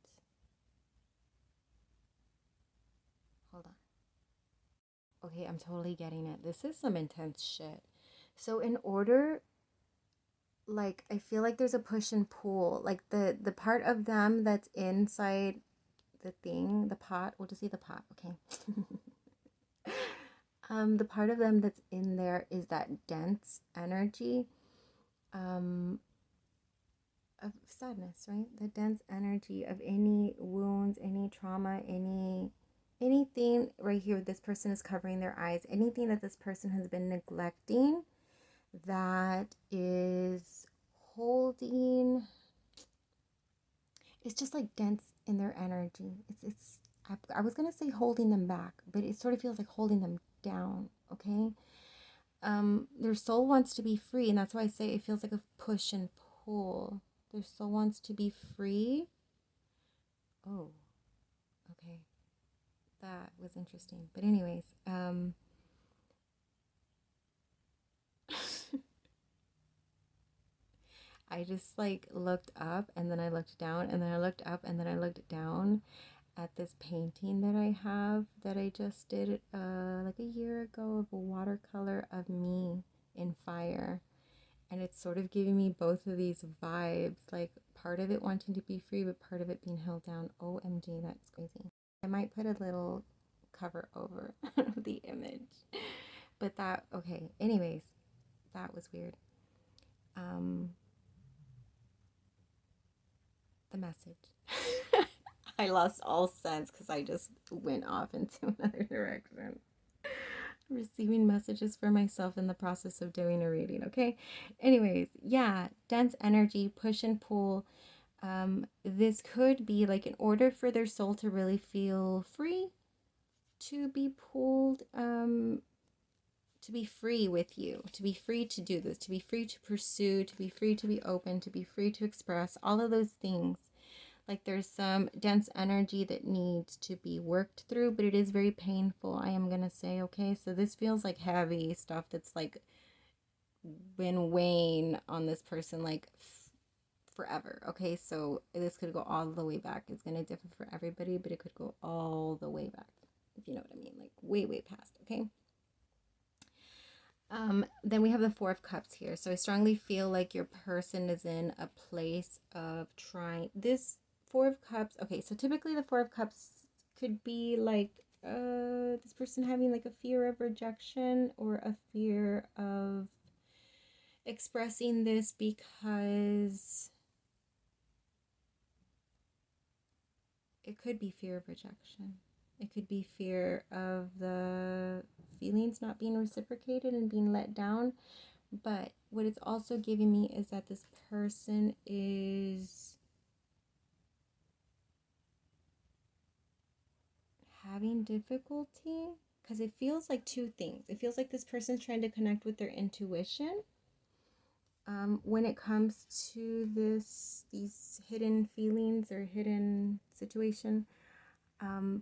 Hold on. Okay, I'm totally getting it. This is some intense shit. So in order, like, I feel like there's a push and pull. Like the part of them that's inside the thing, the pot, we'll just say the pot, okay? The part of them that's in there is that dense energy of sadness, right? The dense energy of any wounds, any trauma, anything right here. This person is covering their eyes. Anything that this person has been neglecting that is holding, it's just like dense in their energy. I was gonna say holding them back, but it sort of feels like holding them down. Okay. Their soul wants to be free, and that's why I say it feels like a push and pull. Their soul wants to be free. Oh, okay. That was interesting. But anyways, I just like looked up and then I looked down and then I looked up and then I looked down at this painting that I have that I just did like a year ago of a watercolor of me in fire. And it's sort of giving me both of these vibes, like part of it wanting to be free, but part of it being held down. OMG, that's crazy. I might put a little cover over the image. But that, okay, anyways, that was weird. The message. I lost all sense because I just went off into another direction. Receiving messages for myself in the process of doing a reading, okay? Anyways, yeah, dense energy, push and pull. This could be like in order for their soul to really feel free, to be pulled, to be free with you, to be free to do this, to be free to pursue, to be free to be open, to be free to express, all of those things. Like there's some dense energy that needs to be worked through, but it is very painful, I am going to say, okay? So this feels like heavy stuff that's like been weighing on this person like forever, okay? So this could go all the way back. It's going to differ for everybody, but it could go all the way back, if you know what I mean, like way, way past, okay? Then we have the Four of Cups here. So I strongly feel like your person is in a place of trying this Four of Cups. Okay, so typically the Four of Cups could be like this person having like a fear of rejection or a fear of expressing this because it could be fear of rejection. It could be fear of the feelings not being reciprocated and being let down. But what it's also giving me is that this person is having difficulty because it feels like two things. It feels like this person's trying to connect with their intuition when it comes to these hidden feelings or hidden situation.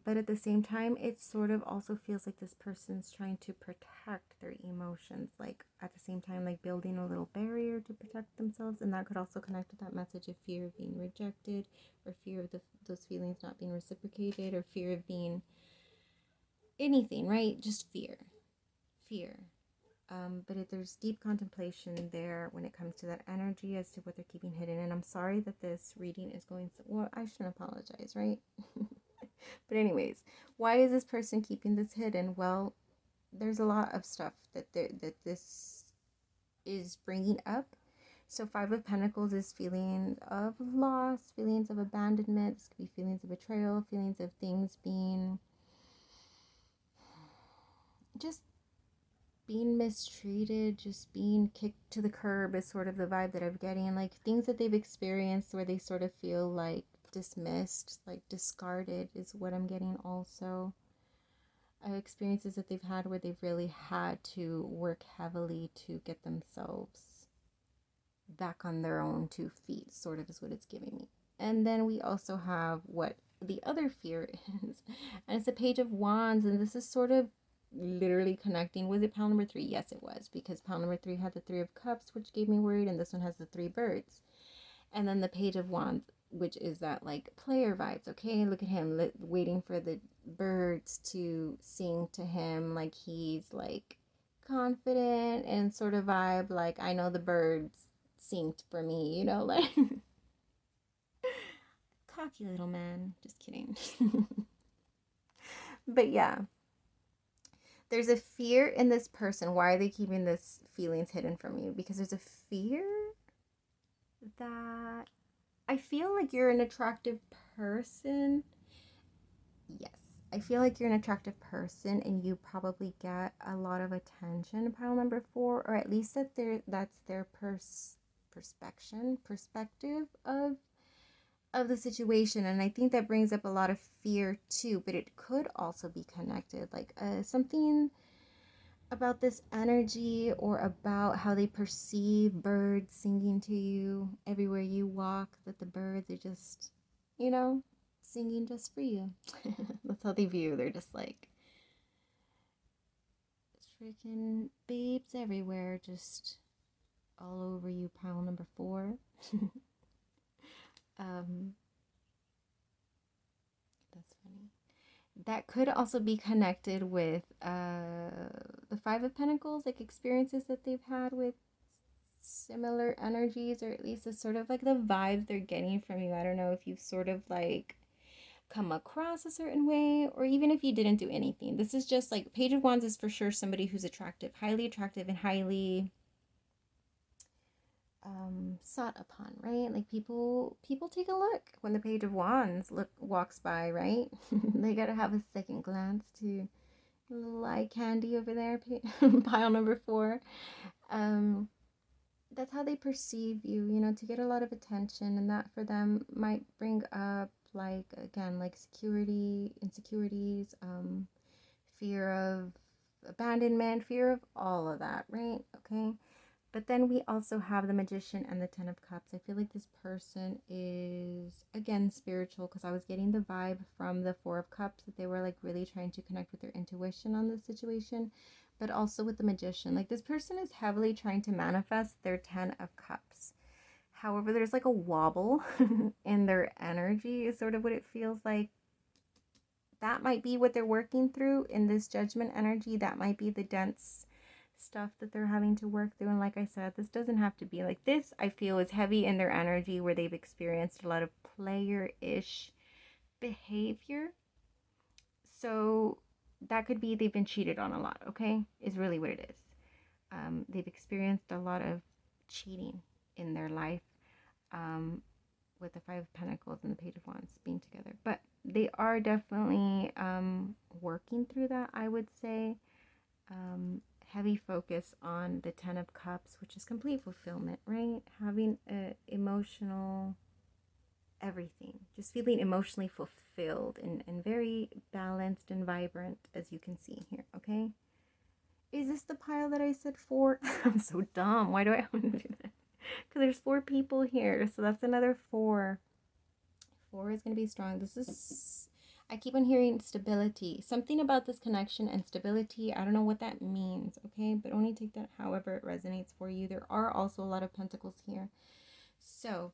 But at the same time, it sort of also feels like this person's trying to protect their emotions, like at the same time, like building a little barrier to protect themselves. And that could also connect with that message of fear of being rejected, or fear of those feelings not being reciprocated, or fear of being anything, right? Just fear. But there's deep contemplation there when it comes to that energy as to what they're keeping hidden. And I'm sorry that this reading is going so, well, I shouldn't apologize, right? But anyways, why is this person keeping this hidden? Well, there's a lot of stuff that this is bringing up. So 5 of Pentacles is feelings of loss, feelings of abandonment. This could be feelings of betrayal, feelings of things being just being mistreated, just being kicked to the curb is sort of the vibe that I'm getting. Like things that they've experienced where they sort of feel like dismissed, like discarded is what I'm getting also. Experiences that they've had where they've really had to work heavily to get themselves back on their own 2 feet, sort of is what it's giving me. And then we also have what the other fear is, and it's a Page of Wands, and this is sort of literally connecting. Was it pile number 3? Yes, it was, because pile number 3 had the 3 of Cups, which gave me worried, and this one has the 3 birds. And then the Page of Wands, which is that like player vibes. Okay, look at him waiting for the birds to sing to him, like he's like confident and sort of vibe, like I know the birds sing for me, you know, like cocky little man. Just kidding. But yeah, there's a fear in this person. Why are they keeping this feelings hidden from you? Because there's a fear that I feel like you're an attractive person. Yes, I feel like you're an attractive person, and you probably get a lot of attention, pile number 4, or at least that's their perspective of the situation. And I think that brings up a lot of fear too, but it could also be connected, like something about this energy, or about how they perceive birds singing to you everywhere you walk, that the birds are just, you know, singing just for you. That's how they view. They're just like freaking babes everywhere, just all over you, pile number 4. That's funny. That could also be connected with the 5 of Pentacles, like experiences that they've had with similar energies, or at least it's sort of like the vibe they're getting from you. I don't know if you've sort of like come across a certain way, or even if you didn't do anything. This is just like Page of Wands is for sure somebody who's attractive, and highly sought upon, right? Like people take a look when the Page of Wands walks by, right? They gotta have a second glance to little eye candy over there, pile number 4. That's how they perceive you, you know, to get a lot of attention, and that for them might bring up, like, again, like insecurities, fear of abandonment, fear of all of that, right? Okay. But then we also have the Magician and the 10 of Cups. I feel like this person is, again, spiritual, because I was getting the vibe from the 4 of Cups that they were like really trying to connect with their intuition on this situation, but also with the Magician. Like this person is heavily trying to manifest their 10 of Cups. However, there's like a wobble in their energy is sort of what it feels like. That might be what they're working through in this Judgment energy. That might be the dense stuff that they're having to work through. And like I said, this doesn't have to be like this. I feel is heavy in their energy, where they've experienced a lot of player-ish behavior. So that could be they've been cheated on a lot, okay, is really what it is. They've experienced a lot of cheating in their life, with the 5 of Pentacles and the Page of Wands being together. But they are definitely working through that, I would say. Heavy focus on the 10 of Cups, which is complete fulfillment, right? Having emotional everything, just feeling emotionally fulfilled and very balanced and vibrant, as you can see here, okay? Is this the pile that I said 4? I'm so dumb. Why do I want to do that? Because there's 4 people here, so that's another 4. 4 is going to be strong. This is, I keep on hearing stability. Something about this connection and stability. I don't know what that means, okay? But only take that however it resonates for you. There are also a lot of pentacles here. So,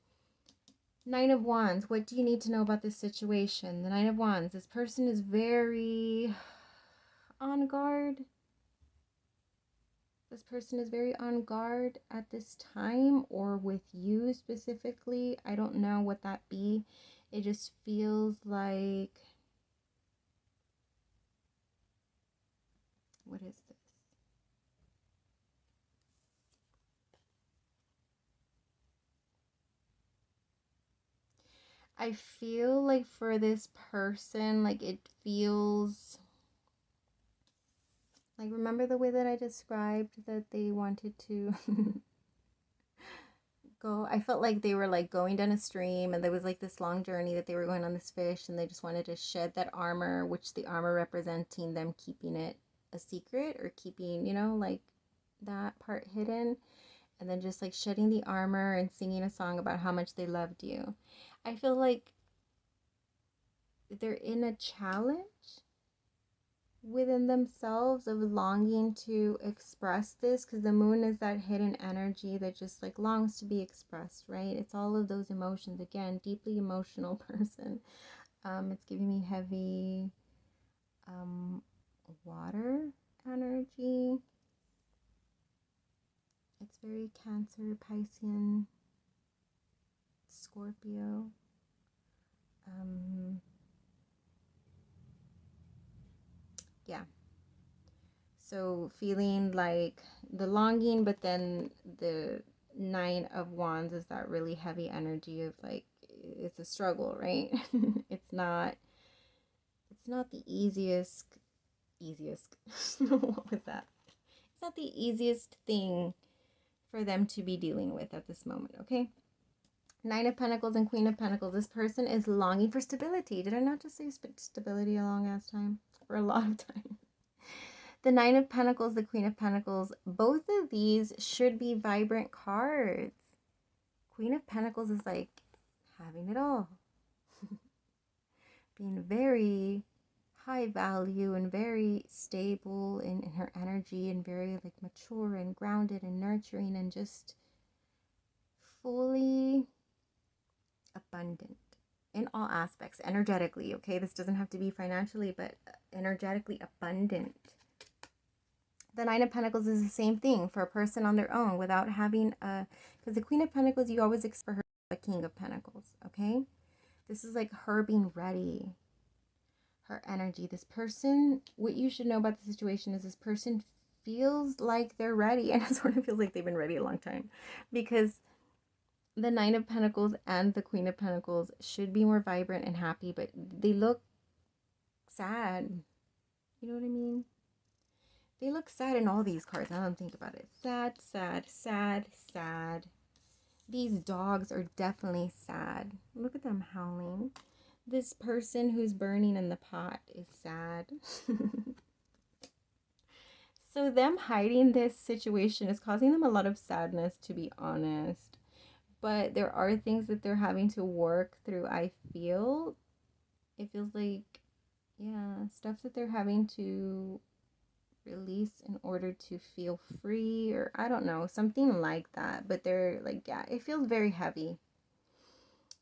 Nine of Wands. What do you need to know about this situation? The Nine of Wands. This person is very on guard. This person is very on guard at this time, or with you specifically. I don't know what that be. It just feels like... What is this? I feel like for this person, like it feels like, remember the way that I described that they wanted to go? I felt like they were like going down a stream, and there was like this long journey that they were going on this fish, and they just wanted to shed that armor, which the armor representing them keeping it a secret, or keeping, you know, like that part hidden, and then just like shedding the armor and singing a song about how much they loved you. I feel like they're in a challenge within themselves of longing to express this, because the moon is that hidden energy that just like longs to be expressed, right? It's all of those emotions. Again, deeply emotional person. It's giving me heavy water energy. It's very Cancer, Piscean, Scorpio. Yeah. So feeling like the longing, but then the Nine of Wands is that really heavy energy of like, it's a struggle, right? It's not the easiest. What was that? It's not the easiest thing for them to be dealing with at this moment, okay? Nine of Pentacles and Queen of Pentacles. This person is longing for stability. Did I not just say stability a long ass time? For a lot of time. The Nine of Pentacles, the Queen of Pentacles, both of these should be vibrant cards. Queen of Pentacles is like having it all. Being very high value and very stable in her energy, and very like mature and grounded and nurturing, and just fully abundant in all aspects, energetically, okay? This doesn't have to be financially, but energetically abundant. The Nine of Pentacles is the same thing for a person on their own, without having a... Because the Queen of Pentacles, you always expect her the King of Pentacles, okay? This is like her being ready. Her energy. This person, what you should know about the situation is this person feels like they're ready, and it sort of feels like they've been ready a long time, because the Nine of Pentacles and the Queen of Pentacles should be more vibrant and happy, but they look sad. You know what I mean? They look sad in all these cards. Now that I think about it. Sad, sad, sad, sad. These dogs are definitely sad. Look at them howling. This person who's burning in the pot is sad. So them hiding this situation is causing them a lot of sadness, to be honest. But there are things that they're having to work through, I feel. It feels like, yeah, stuff that they're having to release in order to feel free, or I don't know, something like that. But they're like, yeah, it feels very heavy.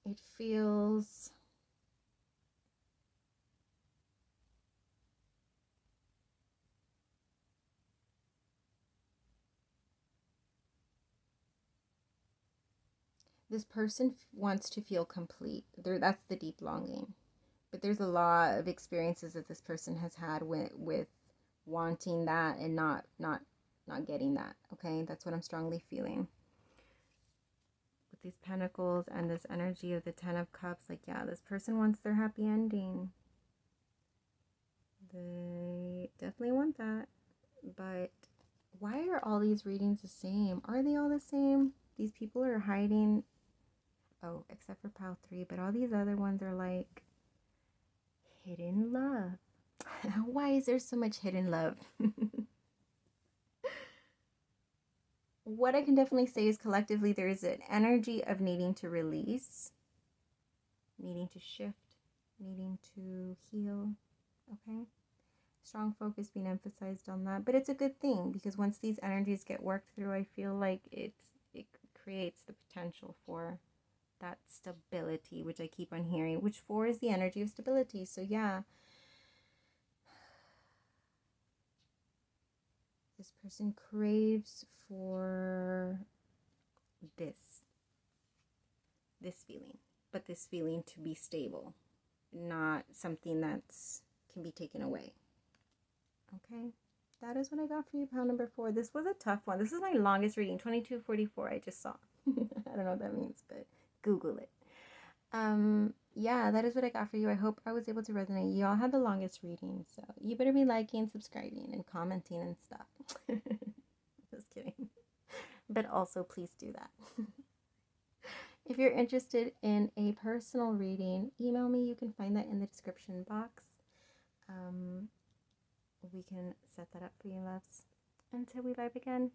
It feels... This person wants to feel complete. That's the deep longing. But there's a lot of experiences that this person has had with wanting that and not getting that. Okay, that's what I'm strongly feeling. With these pentacles and this energy of the Ten of Cups, like, yeah, this person wants their happy ending. They definitely want that. But why are all these readings the same? Are they all the same? These people are hiding... Oh, except for pile 3, but all these other ones are like hidden love. Why is there so much hidden love? What I can definitely say is collectively there is an energy of needing to release, needing to shift, needing to heal, okay? Strong focus being emphasized on that, but it's a good thing because once these energies get worked through, I feel like it creates the potential for that stability, which I keep on hearing, which 4 is the energy of stability. So yeah, this person craves for this feeling, but this feeling to be stable, not something that's can be taken away. Okay, that is what I got for you, pile number 4. This was a tough one. This is my longest reading, 2244. I just saw. I don't know what that means, but Google it. Yeah, that is what I got for you. I hope I was able to resonate. Y'all had the longest reading, so you better be liking, subscribing, and commenting and stuff. Just kidding. But also, please do that. If you're interested in a personal reading, email me. You can find that in the description box. We can set that up for you, loves. Until we vibe again.